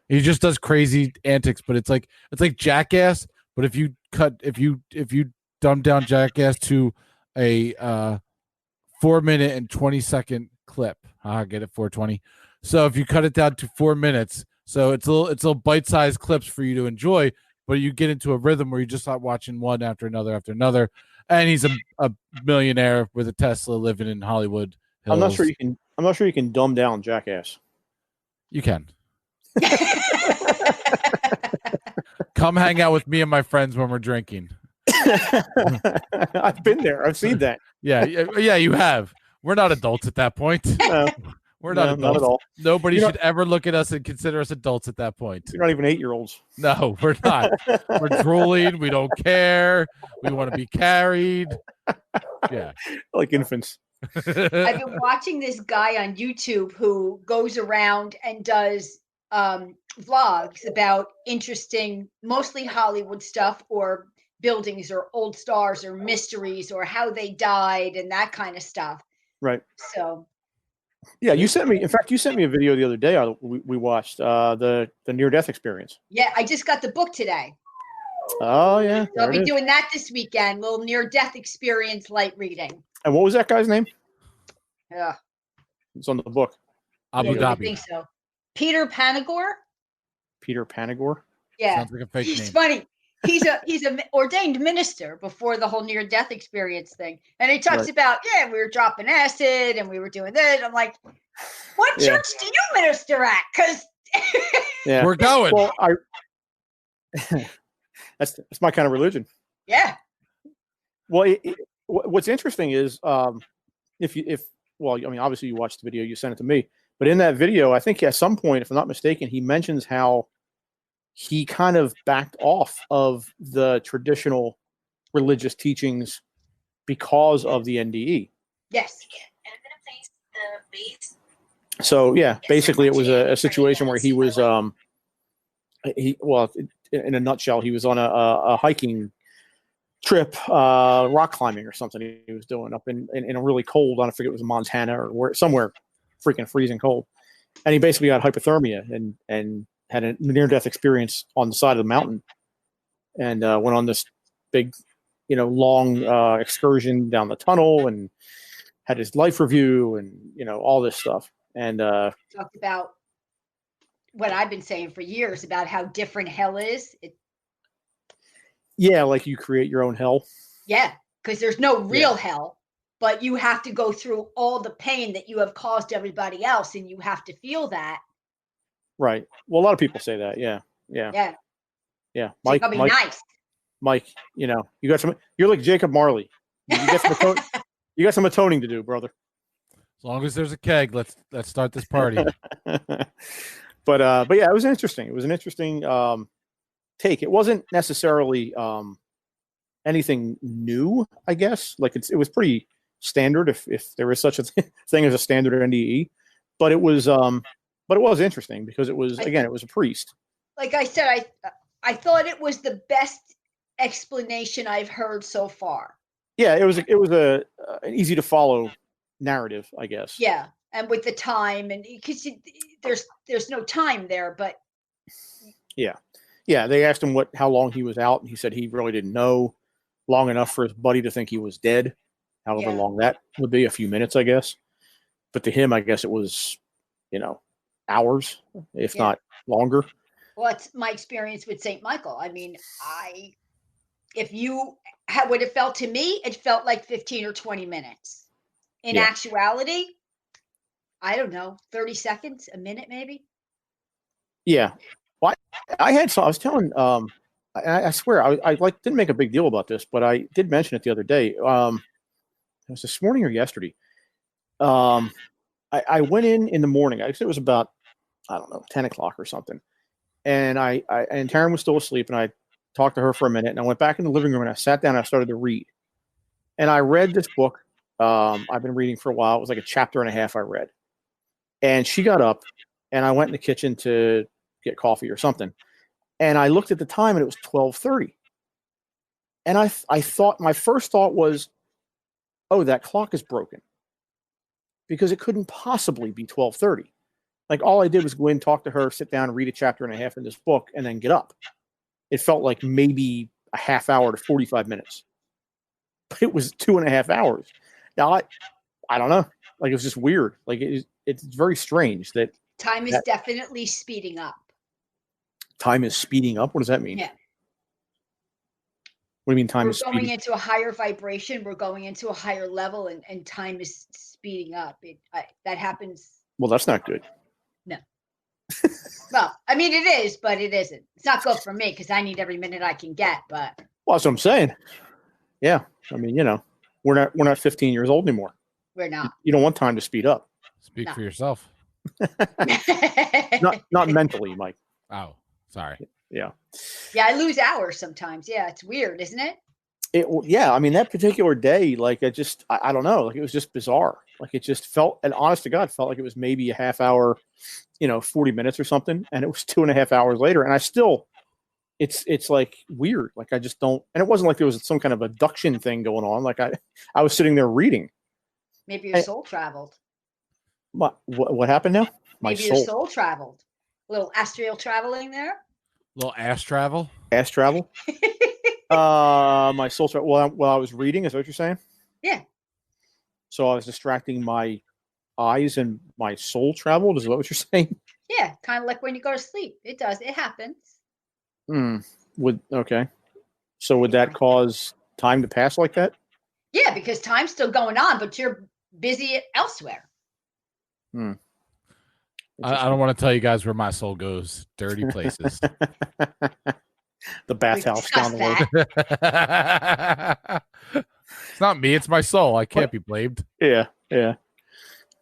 He just does crazy antics, but it's like Jackass, but if you dumb down Jackass to a 4-minute and 20-second clip. Get it 420. So if you cut it down to 4 minutes, so it's little bite-sized clips for you to enjoy, but you get into a rhythm where you just start watching one after another. And he's a millionaire with a Tesla living in Hollywood Hills. I'm not sure you can dumb down Jackass. You can. Come hang out with me and my friends when we're drinking. I've been there. I've seen that. Yeah, you have. We're not adults at that point. We're not adults. Not at all. Nobody should ever look at us and consider us adults at that point. You're not even 8-year-olds. No, we're not. We're drooling. We don't care. We want to be carried. Yeah. Like infants. I've been watching this guy on YouTube who goes around and does vlogs about interesting, mostly Hollywood stuff, or buildings, or old stars, or mysteries, or how they died, and that kind of stuff. Right. So. Yeah, you sent me a video the other day we watched, the near-death experience. Yeah, I just got the book today. Oh, yeah. So I'll be doing that this weekend, little near-death experience light reading. And what was that guy's name? Yeah. It's on the book. Abu Dhabi. I think so. Peter Panagore? Peter Panagore? Yeah. Sounds like a fake name. He's funny. He's an ordained minister before the whole near-death experience thing. And he talks about, we were dropping acid and we were doing this. I'm like, what church do you minister at? Because we're going. Well, that's my kind of religion. Yeah. Well, what's interesting is obviously you watched the video, you sent it to me, but in that video, I think at some point, if I'm not mistaken, he mentions how he kind of backed off of the traditional religious teachings because of the NDE. Yes. So basically it was a situation where he was in a nutshell, he was on a hiking trip, rock climbing or something he was doing up in a really cold, I forget, it was Montana or somewhere freaking freezing cold. And he basically got hypothermia and had a near-death experience on the side of the mountain, and went on this big, long excursion down the tunnel, and had his life review and, all this stuff. And talked about what I've been saying for years about how different hell is. Yeah, like you create your own hell. Yeah, because there's no real hell, but you have to go through all the pain that you have caused everybody else, and you have to feel that. Right. Well, a lot of people say that. Yeah. Mike, nice. Mike, you got some. You're like Jacob Marley. You got some atoning to do, brother. As long as there's a keg, let's start this party. But yeah, it was interesting. It was an interesting take. It wasn't necessarily anything new, I guess. Like it was pretty standard, if there is such a thing as a standard NDE. But it was interesting because it was it was a priest. Like I said, I thought it was the best explanation I've heard so far. Yeah, it was an easy to follow narrative, I guess. Yeah, and with the time, and because there's no time there, but yeah, they asked him how long he was out, and he said he really didn't know. Long enough for his buddy to think he was dead. However long that would be, a few minutes, I guess. But to him, I guess it was, hours, if not longer. Well, that's my experience with St. Michael. I mean, if you what it felt to me, it felt like 15 or 20 minutes. In actuality, I don't know, 30 seconds, a minute, maybe. Yeah. Well, I was telling, I swear, I didn't make a big deal about this, but I did mention it the other day. It was this morning or yesterday. I went in the morning. I guess it was about, I don't know, 10 o'clock or something. And and Taryn was still asleep, and I talked to her for a minute, and I went back in the living room and I sat down and I started to read. And I read this book. I've been reading for a while. It was like a chapter and a half I read. And she got up, and I went in the kitchen to get coffee or something. And I looked at the time, and it was 12:30. And I thought, my first thought was, oh, that clock is broken, because it couldn't possibly be 12:30. Like, all I did was go in, talk to her, sit down, read a chapter and a half in this book, and then get up. It felt like maybe a half hour to 45 minutes. But it was 2.5 hours. Now, I don't know. Like, it was just weird. Like, it's very strange that time is definitely speeding up. Time is speeding up? What does that mean? Yeah. What do you mean time is speeding up? We're going into a higher vibration. We're going into a higher level, and time is speeding up. That happens. Well, that's not good. No. Well, I mean, it is, but it isn't. It's not good for me because I need every minute I can get. But well, that's what I'm saying. Yeah, I mean, we're not 15 years old anymore. We're not. You don't want time to speed up. Speak for yourself. not mentally, Mike. Oh, sorry. Yeah. Yeah, I lose hours sometimes. Yeah, it's weird, isn't it? Yeah, I mean, that particular day, like, I don't know, like, it was just bizarre. Like, it just felt, and honest to God, felt like it was maybe a half hour, 40 minutes or something, and it was 2.5 hours later, and I still, it's like weird. Like, I just don't, and it wasn't like there was some kind of abduction thing going on. Like, I was sitting there reading. Maybe your soul traveled. What happened now? Maybe your soul traveled. A little astral traveling there. A little ass travel. Ass travel. My soul travel. Well, I was reading. Is that what you're saying? Yeah. So I was distracting my eyes, and my soul traveled. Is that what you're saying? Yeah, kind of like when you go to sleep. It does. It happens. Okay. So would that cause time to pass like that? Yeah, because time's still going on, but you're busy elsewhere. I don't want to tell you guys where my soul goes. Dirty places. The bathhouse down the road. It's not me. It's my soul. I can't be blamed. Yeah. All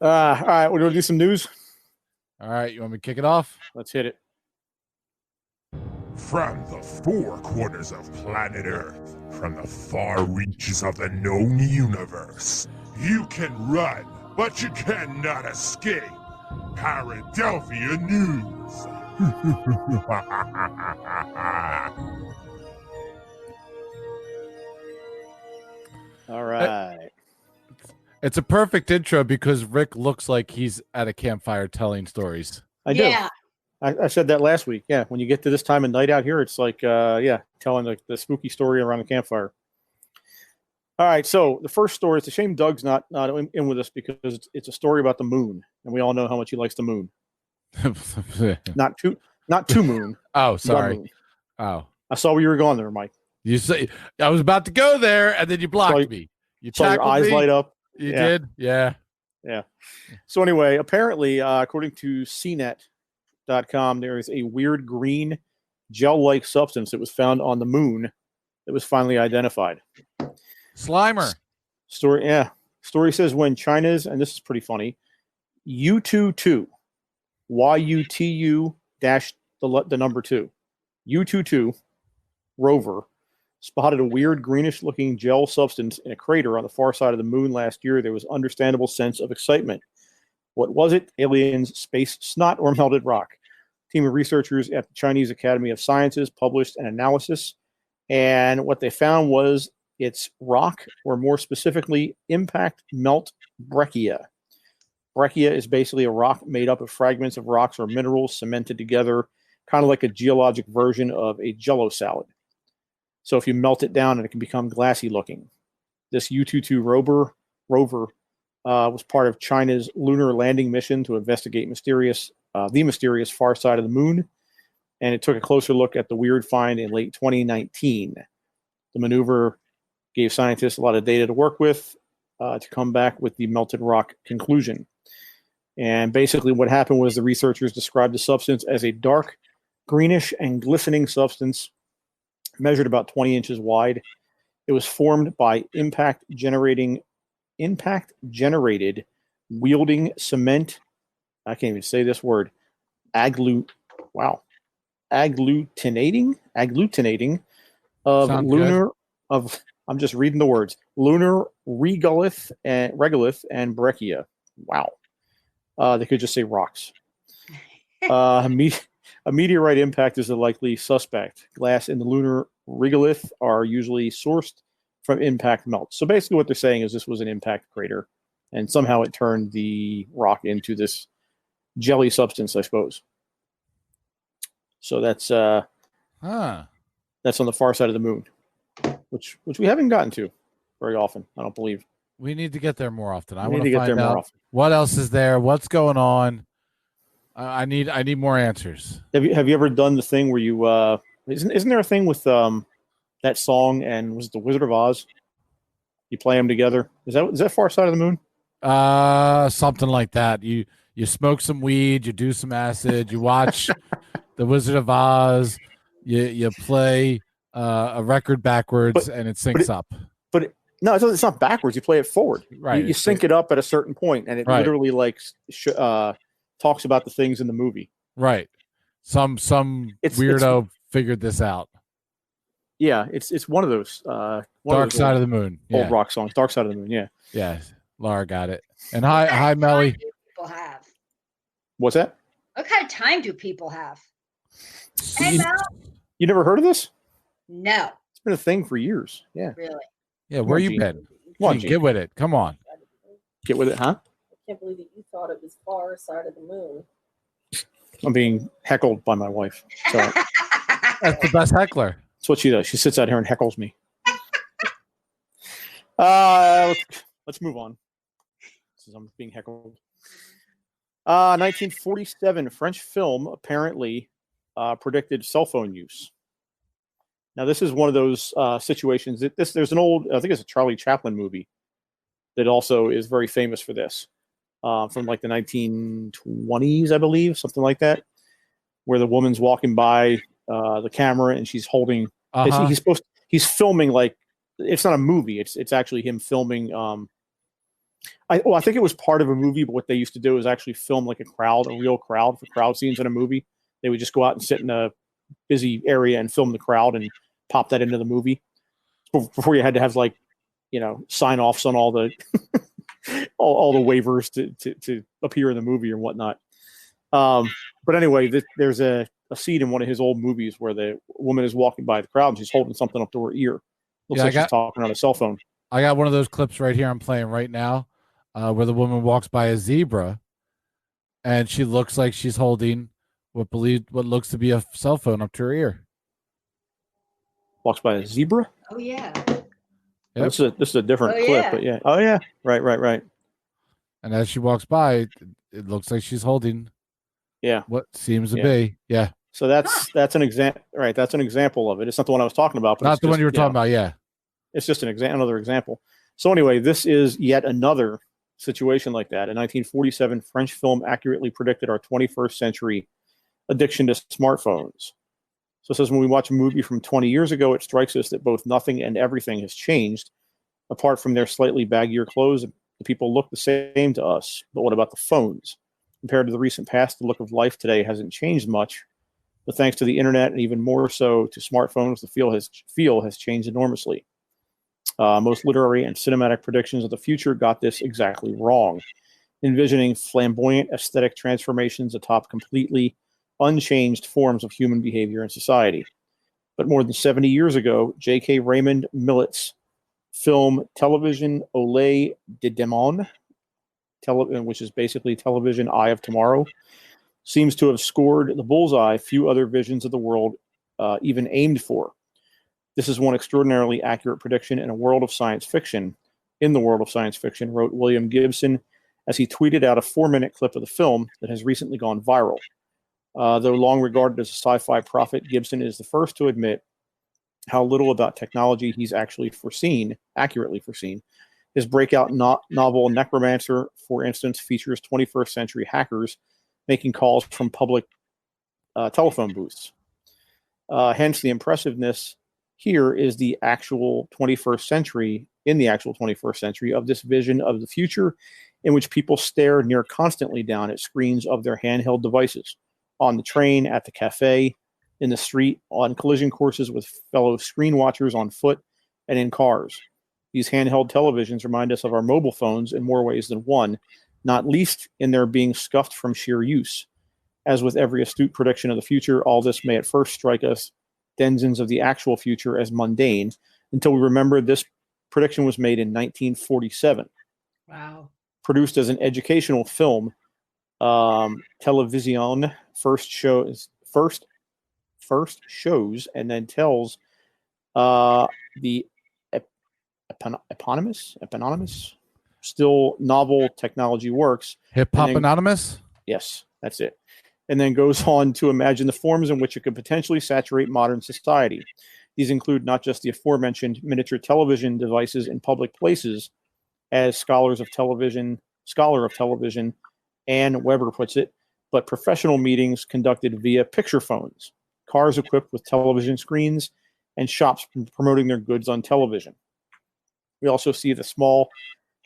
right. We're going to do some news. All right. You want me to kick it off? Let's hit it. From the four corners of planet Earth, from the far reaches of the known universe, you can run, but you cannot escape. Paradelphia News. All right. It's a perfect intro because Rick looks like he's at a campfire telling stories. I do. Yeah. I said that last week. Yeah. When you get to this time of night out here, it's like, telling the spooky story around the campfire. All right, so the first story. It's a shame Doug's not in with us because it's a story about the moon, and we all know how much he likes the moon. Not too moon. Oh, The sorry. moon. Oh, I saw where you were going there, Mike. you say I was about to go there, and then you blocked me. You saw your eyes me. light up. You did, yeah. So anyway, apparently, according to CNET.com, there is a weird green gel-like substance that was found on the moon that was finally identified. Slimer. Story says when China's, and this is pretty funny, U22, YUTU dash the number 2, U22 rover spotted a weird greenish-looking gel substance in a crater on the far side of the moon last year. There was understandable sense of excitement. What was it? Aliens, space snot, or melted rock? A team of researchers at the Chinese Academy of Sciences published an analysis, and what they found was it's rock, or more specifically, impact melt breccia. Breccia is basically a rock made up of fragments of rocks or minerals cemented together, kind of like a geologic version of a Jell-O salad. So if you melt it down, and it can become glassy looking. This U-22 rover was part of China's lunar landing mission to investigate the mysterious far side of the moon, and it took a closer look at the weird find in late 2019. The maneuver gave scientists a lot of data to work with to come back with the melted rock conclusion. And basically what happened was the researchers described the substance as a dark, greenish, and glistening substance measured about 20 inches wide. It was formed by impact generated wielding cement. I can't even say this word. Agglutinating of Sounds lunar good. of I'm just reading the words. Lunar regolith and breccia. Wow. They could just say rocks. A meteorite impact is the likely suspect. Glass in the lunar regolith are usually sourced from impact melts. So basically what they're saying is this was an impact crater, and somehow it turned the rock into this jelly substance, I suppose. So that's on the far side of the moon, which we haven't gotten to very often, I don't believe. We need to get there more often. I We want need to to get there find more out often. what else is there, what's going on. I need more answers. Have you ever done the thing where you isn't there a thing with that song and was it the Wizard of Oz? You play them together. Is that Far Side of the Moon? Something like that. You smoke some weed, you do some acid, you watch the Wizard of Oz, you play a record backwards, and it syncs up. But no, it's not backwards. You play it forward. Right. You sync it up at a certain point, and it literally talks about the things in the movie. Right. Some weirdo figured this out. Yeah, it's one of those Dark Side of the Moon. Old rock songs. Dark Side of the Moon, yeah. Yeah. Laura got it. And hi Melly. People have. What's that? What kind of time do people have? Hey, Mel? You never heard of this? No. It's been a thing for years. Yeah. Really? Yeah, where you been? Come on, get with it. Come on. Get with it, huh? I can't believe that you thought it was Far Side of the Moon. I'm being heckled by my wife. So that's the best heckler. That's what she does. She sits out here and heckles me. Let's move on. Since I'm being heckled. 1947 French film apparently predicted cell phone use. Now, this is one of those situations. There's an old, I think it's a Charlie Chaplin movie that also is very famous for this, from like the 1920s, I believe, something like that, where the woman's walking by the camera and she's holding. He's filming, like, it's not a movie. It's actually him filming. I think it was part of a movie, but what they used to do is actually film like a real crowd for crowd scenes in a movie. They would just go out and sit in a busy area and film the crowd and pop that into the movie before you had to have sign offs on all the all the waivers to appear in the movie or whatnot. But anyway, there's a scene in one of his old movies where the woman is walking by the crowd and she's holding something up to her ear. Looks like she's talking on a cell phone. I got one of those clips right here I'm playing right now, where the woman walks by a zebra and she looks like she's holding what looks to be a cell phone up to her ear. Walks by a zebra? Oh, yeah. Yep. This is a different Oh, clip, yeah. but yeah. Oh yeah. Right. And as she walks by, it looks like she's holding Yeah. what seems to Yeah. be. Yeah. So that's an example, right? That's an example of it. It's not the one I was talking about, but Not it's the just, one you were talking about. Yeah. It's just another example. So anyway, this is yet another situation like that. In 1947, French film accurately predicted our 21st century addiction to smartphones. So it says when we watch a movie from 20 years ago, it strikes us that both nothing and everything has changed. Apart from their slightly baggier clothes, the people look the same to us. But what about the phones? Compared to the recent past, the look of life today hasn't changed much. But thanks to the internet and even more so to smartphones, the feel has changed enormously. Most literary and cinematic predictions of the future got this exactly wrong, envisioning flamboyant aesthetic transformations atop completely unchanged forms of human behavior and society. But more than 70 years ago, J.K. Raymond Millett's film Television Ole de Demon, which is basically Television Eye of Tomorrow, seems to have scored the bullseye few other visions of the world even aimed for. This is one extraordinarily accurate prediction in a world of science fiction. In the world of science fiction, wrote William Gibson as he tweeted out a 4-minute clip of the film that has recently gone viral. Though long regarded as a sci-fi prophet, Gibson is the first to admit how little about technology he's actually accurately foreseen. His breakout novel Necromancer, for instance, features 21st century hackers making calls from public telephone booths. Hence, the impressiveness here is the actual 21st century, of this vision of the future in which people stare near constantly down at screens of their handheld devices, on the train, at the cafe, in the street, on collision courses with fellow screen watchers on foot, and in cars. These handheld televisions remind us of our mobile phones in more ways than one, not least in their being scuffed from sheer use. As with every astute prediction of the future, all this may at first strike us, denizens of the actual future, as mundane, until we remember this prediction was made in 1947. Wow. Produced as an educational film, Television first shows and then tells the eponymous still novel technology works. Hip Hop Anonymous? Yes, that's it. And then goes on to imagine the forms in which it could potentially saturate modern society. These include not just the aforementioned miniature television devices in public places, as scholar of television Ann Weber puts it, but professional meetings conducted via picture phones, cars equipped with television screens, and shops promoting their goods on television. We also see the small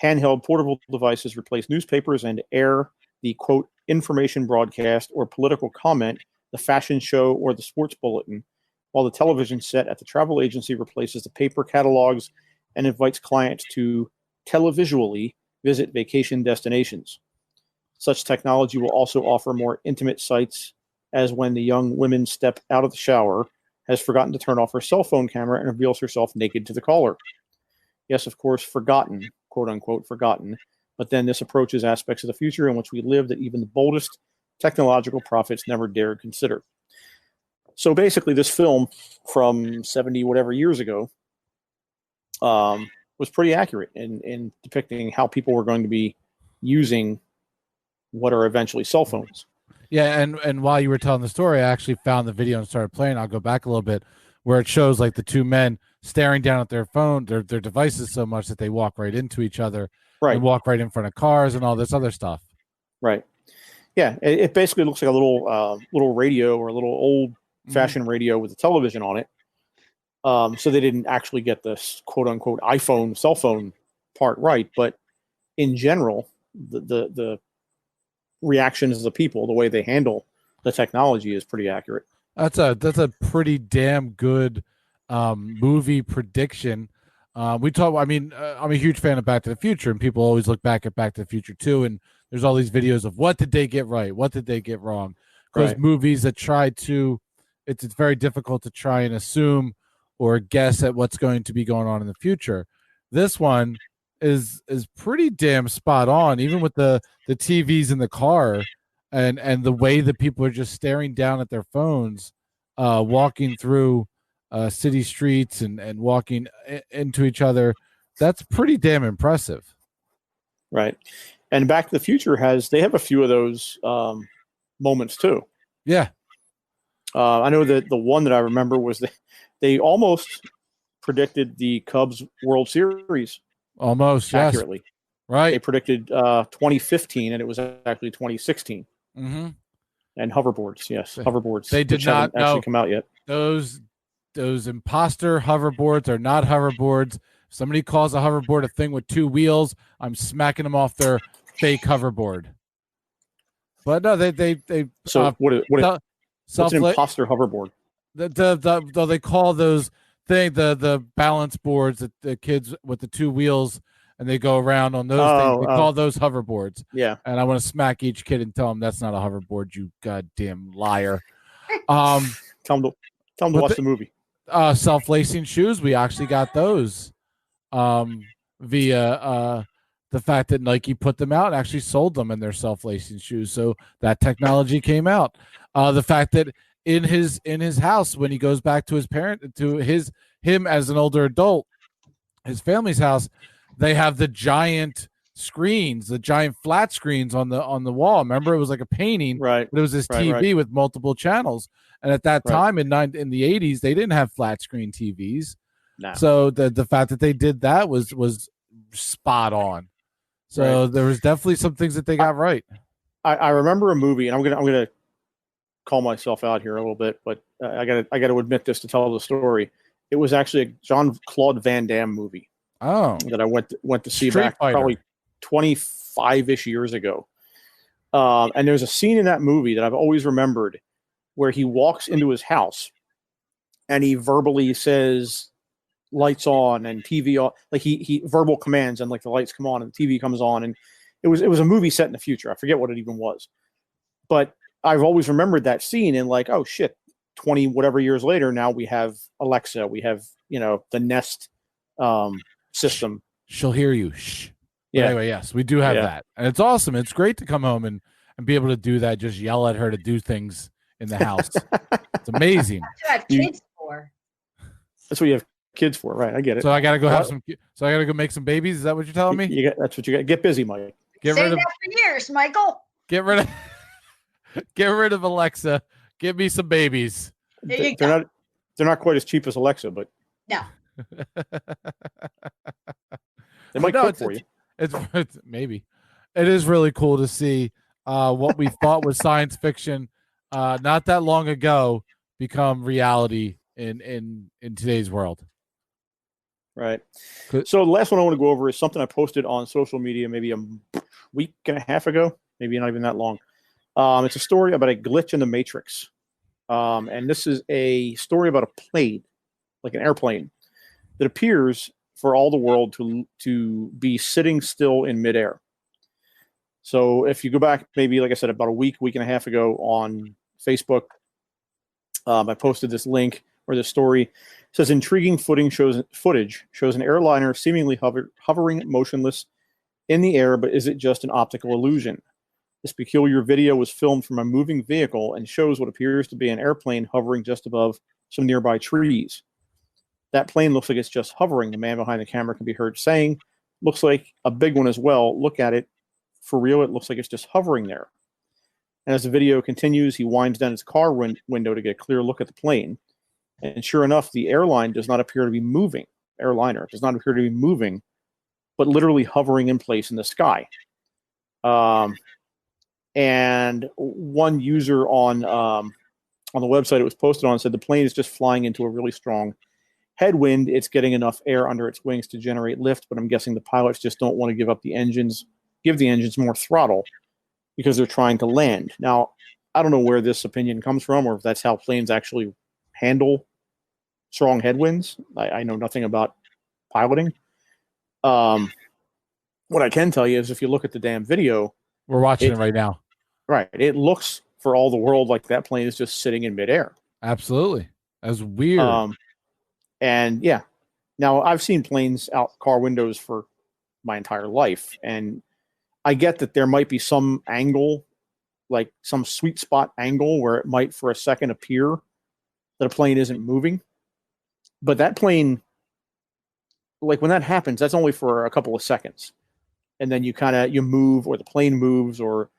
handheld portable devices replace newspapers and air the, quote, information broadcast or political comment, the fashion show, or the sports bulletin, while the television set at the travel agency replaces the paper catalogs and invites clients to televisually visit vacation destinations. Such technology will also offer more intimate sights, as when the young woman step out of the shower, has forgotten to turn off her cell phone camera and reveals herself naked to the caller. Yes, of course, forgotten, quote unquote, forgotten. But then this approaches aspects of the future in which we live that even the boldest technological prophets never dared consider. So basically, this film from 70 whatever years ago was pretty accurate in depicting how people were going to be using what are eventually cell phones. Yeah, and while you were telling the story, I actually found the video and started playing. I'll go back a little bit, where it shows like the two men staring down at their phone, their devices so much that they walk right into each other, right, and walk right in front of cars and all this other stuff. Right. Yeah, it basically looks like a little radio or a little old-fashioned radio with a television on it. So they didn't actually get this quote-unquote iPhone cell phone part right, but in general, the reactions of the people, the way they handle the technology is pretty accurate. That's a pretty damn good movie prediction. I'm a huge fan of Back to the Future, and people always look back at Back to the Future too, and there's all these videos of what did they get right, what did they get wrong. Because right. Movies that try to, it's very difficult to try and assume or guess at what's going to be going on in the future. This one is pretty damn spot on, even with the TVs in the car and the way that people are just staring down at their phones, walking through city streets and walking into each other That's pretty damn impressive. Right. And Back to the Future they have a few of those moments too. Yeah. I know that the one that I remember was they almost predicted the Cubs World Series. Almost, accurately. Yes. Right. They predicted 2015, and it was actually 2016. Mm-hmm. And hoverboards, yes, hoverboards. They did not actually come out yet. Those imposter hoverboards are not hoverboards. If somebody calls a hoverboard a thing with two wheels, I'm smacking them off their fake hoverboard. But no, they. So what's an imposter hoverboard? They call those the balance boards that the kids with the two wheels and they go around on those things. We call those hoverboards. Yeah. And I want to smack each kid and tell them that's not a hoverboard, you goddamn liar. Tell them to watch the movie. Self-lacing shoes, we actually got those via the fact that Nike put them out and actually sold them in their self-lacing shoes. So that technology came out. The fact that in his house, when he goes back to him as an older adult, his family's house, they have the giant screens, the giant flat screens on the wall. Remember, it was like a painting, right? But it was this TV with multiple channels. And at that time in the 80s, they didn't have flat screen TVs. No. So the fact that they did that was spot on. So there was definitely some things that they got right. I remember a movie, and I'm gonna call myself out here a little bit, but I gotta admit this to tell the story. It was actually a Jean-Claude Van Damme movie. Oh, that I went to see Street back Fighter. Probably 25-ish years ago. And there's a scene in that movie that I've always remembered where he walks into his house and he verbally says lights on and TV on, like he verbal commands, and like the lights come on and the TV comes on, and it was a movie set in the future. I forget what it even was, but I've always remembered that scene, and like, oh shit, 20 whatever years later, now we have Alexa, we have the Nest system. She'll hear you. Shh. Yeah. But anyway, yes, we do have that, and it's awesome. It's great to come home and be able to do that. Just yell at her to do things in the house. It's amazing. That's what I have kids for. That's what you have kids for, right? I get it. So I gotta go So I gotta go make some babies. Is that what you're telling me? That's what you got. Get busy, Mike. Say that for years, Michael. Get rid of Alexa. Give me some babies. They're not quite as cheap as Alexa, but no. They might cook for you. It's maybe. It is really cool to see what we thought was science fiction not that long ago become reality in today's world. Right. So the last one I want to go over is something I posted on social media maybe a week and a half ago, maybe not even that long. It's a story about a glitch in the Matrix. And this is a story about a plane, like an airplane, that appears for all the world to be sitting still in midair. So if you go back, maybe, like I said, about a week and a half ago on Facebook, I posted this link where the story says intriguing footage shows an airliner seemingly hovering motionless in the air, but is it just an optical illusion? This peculiar video was filmed from a moving vehicle and shows what appears to be an airplane hovering just above some nearby trees. That plane looks like it's just hovering. The man behind the camera can be heard saying, looks like a big one as well. Look at it. For real, it looks like it's just hovering there. And as the video continues, he winds down his car window to get a clear look at the plane. And sure enough, the airliner does not appear to be moving, but literally hovering in place in the sky. And one user on the website it was posted on said the plane is just flying into a really strong headwind. It's getting enough air under its wings to generate lift, but I'm guessing the pilots just don't want to give the engines more throttle because they're trying to land. Now, I don't know where this opinion comes from or if that's how planes actually handle strong headwinds. I know nothing about piloting. What I can tell you is if you look at the damn video, we're watching it right now. Right. It looks for all the world like that plane is just sitting in midair. Absolutely. That's weird. And yeah, now I've seen planes out car windows for my entire life. And I get that there might be some angle, like some sweet spot angle where it might for a second appear that a plane isn't moving. But that plane like when that happens, that's only for a couple of seconds. And then you move, or the plane moves, or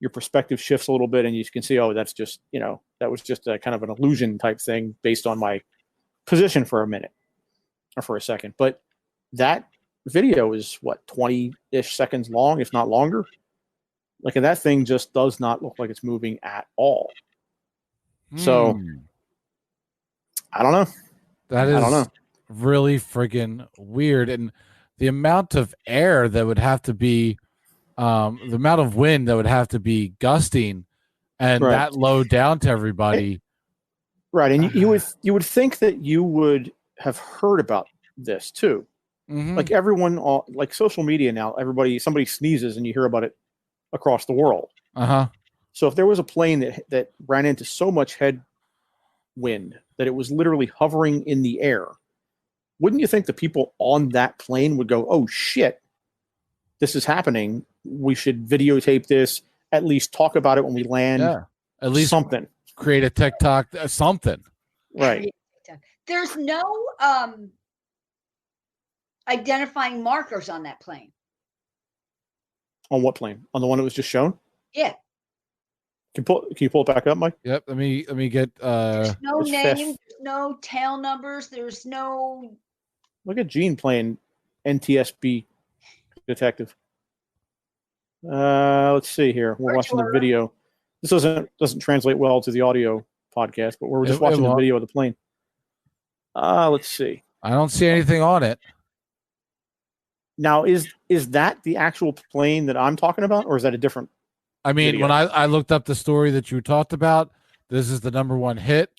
your perspective shifts a little bit, and you can see, oh, that's just, that was just a kind of an illusion type thing based on my position for a minute or for a second. But that video is what, 20-ish seconds long, if not longer. Like, and that thing just does not look like it's moving at all. So I don't know. That is I don't know. really friggin' weird. And the amount of air that would have to be, the amount of wind that would have to be gusting and that low down to everybody. Right. And you would think that you would have heard about this too. Mm-hmm. Like everyone, like social media now, somebody sneezes and you hear about it across the world. Uh-huh. So if there was a plane that ran into so much headwind that it was literally hovering in the air, wouldn't you think the people on that plane would go, oh shit, this is happening. We should videotape this, at least talk about it when we land. Yeah. At least something. Create a TikTok, something. Right. There's no identifying markers on that plane. On what plane? On the one that was just shown? Yeah. Can you pull it back up, Mike? Yep. Let me get there's no names, there's no tail numbers, there's no. Look at Gene playing NTSB detective. Let's see here. We're watching the video. This doesn't translate well to the audio podcast, but we're just watching the video of the plane. Let's see. I don't see anything on it. Now, is that the actual plane that I'm talking about, or is that a different? I mean, video? When I looked up the story that you talked about, this is the #1 hit.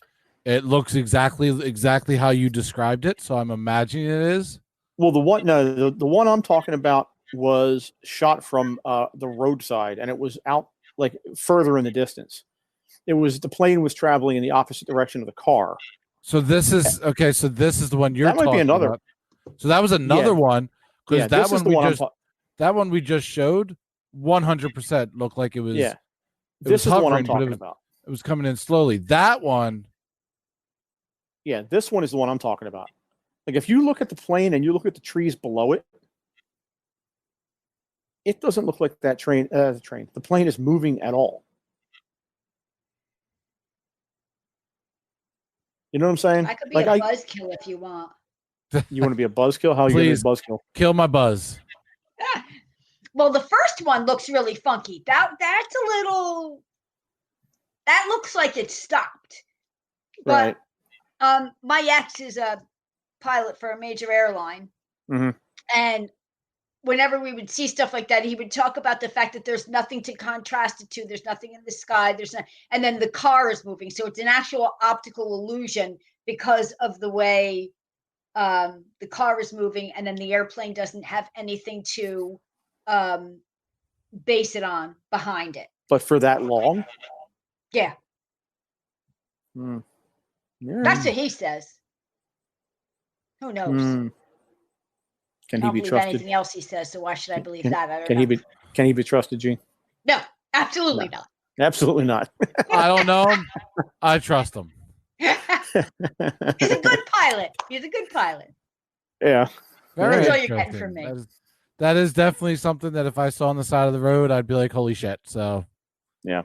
It looks exactly how you described it, so I'm imagining it is. Well, the one I'm talking about was shot from the roadside, and it was out like further in the distance. The plane was traveling in the opposite direction of the car. So this is okay. So this is the one you're talking about. So that was another one, because that one we just showed 100% looked like it was. Yeah, this is the one I'm talking about. It was coming in slowly. That one. Yeah, this one is the one I'm talking about. Like, if you look at the plane and you look at the trees below it, it doesn't look like that the plane is moving at all. You know what I'm saying? I could be a buzzkill if you want. You want to be a buzzkill? How are you going to be a buzzkill? Kill my buzz. Well, the first one looks really funky. That's a little. That looks like it stopped. But my ex is a pilot for a major airline, and whenever we would see stuff like that, he would talk about the fact that there's nothing to contrast it to. There's nothing in the sky. And then the car is moving, so it's an actual optical illusion because of the way the car is moving, and then the airplane doesn't have anything to base it on behind it. But for that long? Yeah. Yeah. That's what he says. Who knows? Can he be trusted? Anything else he says, so why should I believe that? I don't know. Can he be trusted, Gene? No, absolutely not. Absolutely not. I don't know him. I trust him. He's a good pilot. Yeah. That's all you're getting from me. That is definitely something that if I saw on the side of the road, I'd be like, holy shit. So yeah.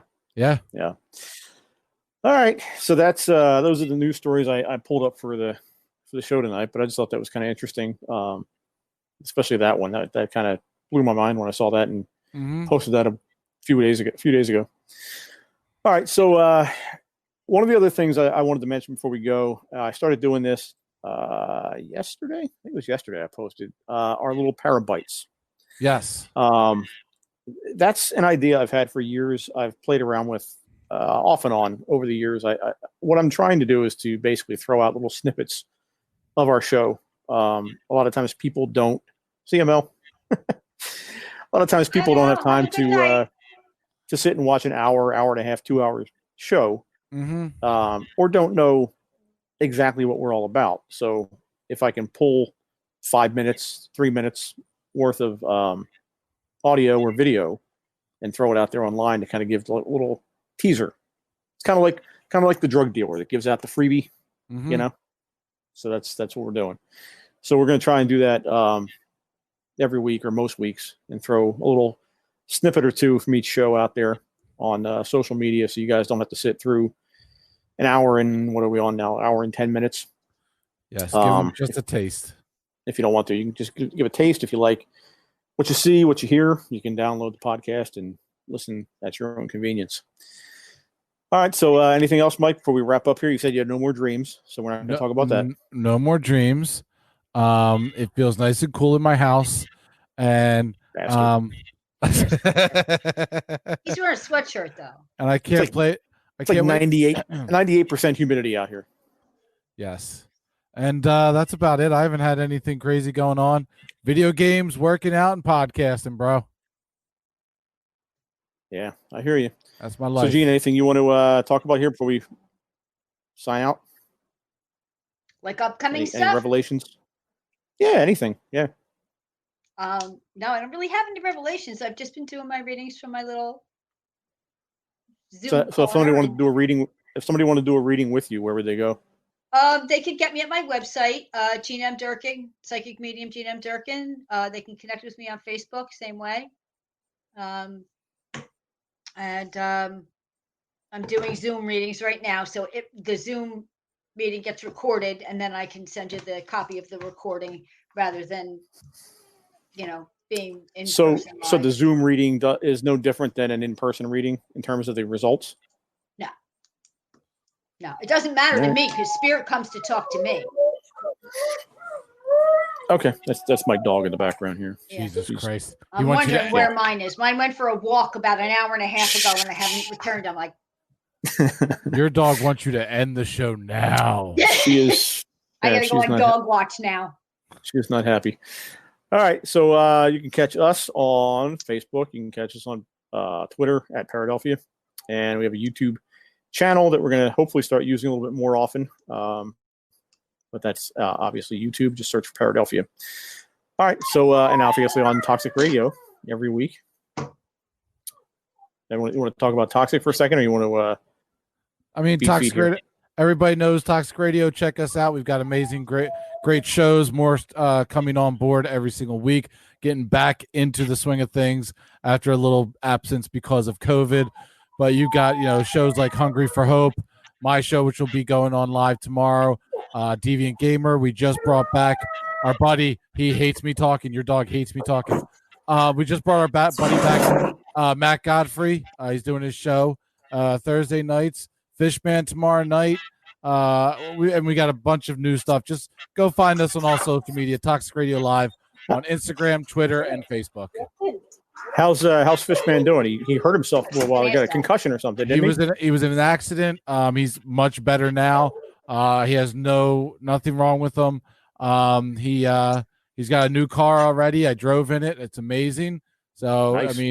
All right. So that's those are the news stories I pulled up for the show tonight, but I just thought that was kind of interesting. Especially that one that kind of blew my mind when I saw that and posted that a few days ago. All right. So one of the other things I wanted to mention before we go, I started doing this yesterday. I think it was yesterday I posted our little parabites. Yes. That's an idea I've had for years. I've played around with off and on over the years. What I'm trying to do is to basically throw out little snippets of our show. A lot of times people don't CML. A lot of times people don't have time to sit and watch an hour and a half, 2 hours show, or don't know exactly what we're all about. So if I can pull 5 minutes, 3 minutes worth of audio or video and throw it out there online to kind of give a little teaser, it's kind of like the drug dealer that gives out the freebie, you know. So that's what we're doing. So we're going to try and do that every week or most weeks, and throw a little snippet or two from each show out there on social media, so you guys don't have to sit through an hour and what are we on now? Hour and 10 minutes. Yes, give them just a taste. If you don't want to, you can just give a taste. If you like what you see, what you hear, you can download the podcast and listen at your own convenience. All right. So anything else, Mike, before we wrap up here? You said you had no more dreams, so we're not going to talk about that. No more dreams. It feels nice and cool in my house. And he's wearing a sweatshirt though. And I can't play. It's like 98% humidity out here. Yes. And that's about it. I haven't had anything crazy going on. Video games, working out, and podcasting, bro. Yeah, I hear you. That's my life. So, Gene, anything you want to talk about here before we sign out? Like upcoming stuff? Any revelations? Yeah, anything. Yeah. No, I don't really have any revelations. I've just been doing my readings from my little Zoom. So if somebody wanted to do a reading, with you, where would they go? They could get me at my website, Gene M. Durkin, psychic medium Gene M. Durkin. They can connect with me on Facebook, same way. And I'm doing Zoom readings right now, so the Zoom meeting gets recorded, and then I can send you the copy of the recording rather than, being in person. So the Zoom reading is no different than an in-person reading in terms of the results? No, it doesn't matter to me because Spirit comes to talk to me. Okay, that's my dog in the background here. Yeah. Jesus Christ. I'm wondering where mine is. Mine went for a walk about an hour and a half ago and I haven't returned. I'm like, your dog wants you to end the show now. She is. I gotta go on dog watch now. She's not happy. All right, so you can catch us on Facebook. You can catch us on Twitter at Paradelphia, and we have a YouTube channel that we're going to hopefully start using a little bit more often. But that's obviously YouTube. Just search for Paradelphia. All right, so and obviously on Toxic Radio every week. You want to talk about Toxic for a second, or you want to? Toxic Radio. Everybody knows Toxic Radio. Check us out. We've got amazing, great shows. More coming on board every single week. Getting back into the swing of things after a little absence because of COVID. But you've got shows like Hungry for Hope, my show, which will be going on live tomorrow. Deviant Gamer. We just brought back our buddy. He hates me talking. Your dog hates me talking. We just brought our buddy back, Matt Godfrey. He's doing his show Thursday nights. Fishman tomorrow night. We got a bunch of new stuff. Just go find us on all social media. Toxic Radio Live on Instagram, Twitter, and Facebook. How's Fishman doing? He hurt himself a little while. He got a concussion or something. He was in an accident. He's much better now. He has nothing wrong with him. He's got a new car already. I drove in it. It's amazing. So nice.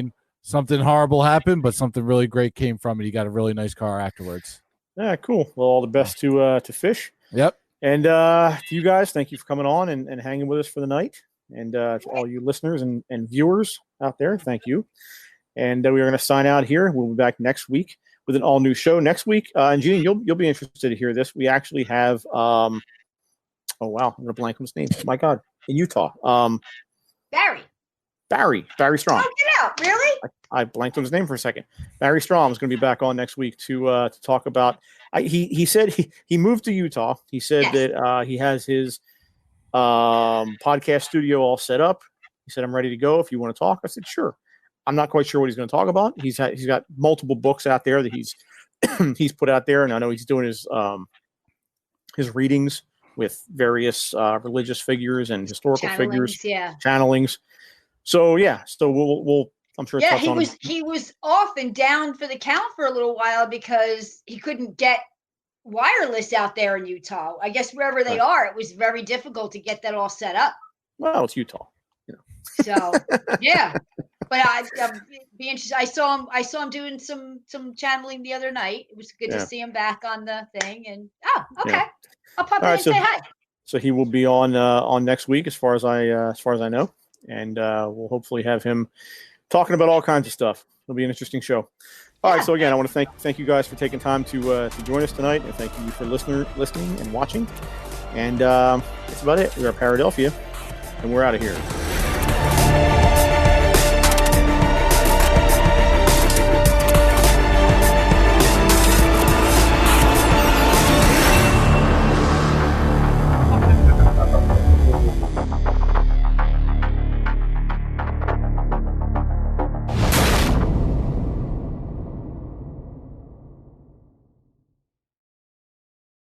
Something horrible happened, but something really great came from it. He got a really nice car afterwards. Yeah, cool. Well, all the best to Fish. Yep. And to you guys, thank you for coming on and hanging with us for the night. And to all you listeners and viewers out there, thank you. And we are going to sign out here. We'll be back next week with an all-new show next week. And Gene, you'll be interested to hear this. We actually have oh wow, I'm going to blank on his name. My God, in Utah. Barry Strom. Oh, get out! Really? I blanked on his name for a second. Barry Strom is going to be back on next week to talk about. He said he moved to Utah. He said that he has his podcast studio all set up. He said, "I'm ready to go. If you want to talk," I said, "Sure." I'm not quite sure what he's going to talk about. He's got multiple books out there that he's put out there, and I know he's doing his readings with various religious figures and historical figures, channelings. So we'll I'm sure. Yeah, he was off and down for the count for a little while because he couldn't get wireless out there in Utah. I guess wherever they are, it was very difficult to get that all set up. Well, it's Utah, So yeah, but I'd be interested. I saw him doing some channeling the other night. It was good to see him back on the thing. And okay, I'll pop in and say hi. So he will be on next week, as far as I know, and we'll hopefully have him talking about all kinds of stuff. It'll be an interesting show. All right. So again, I want to thank you guys for taking time to join us tonight, and thank you for listening and watching. And that's about it. We are Paradelphia, and we're out of here.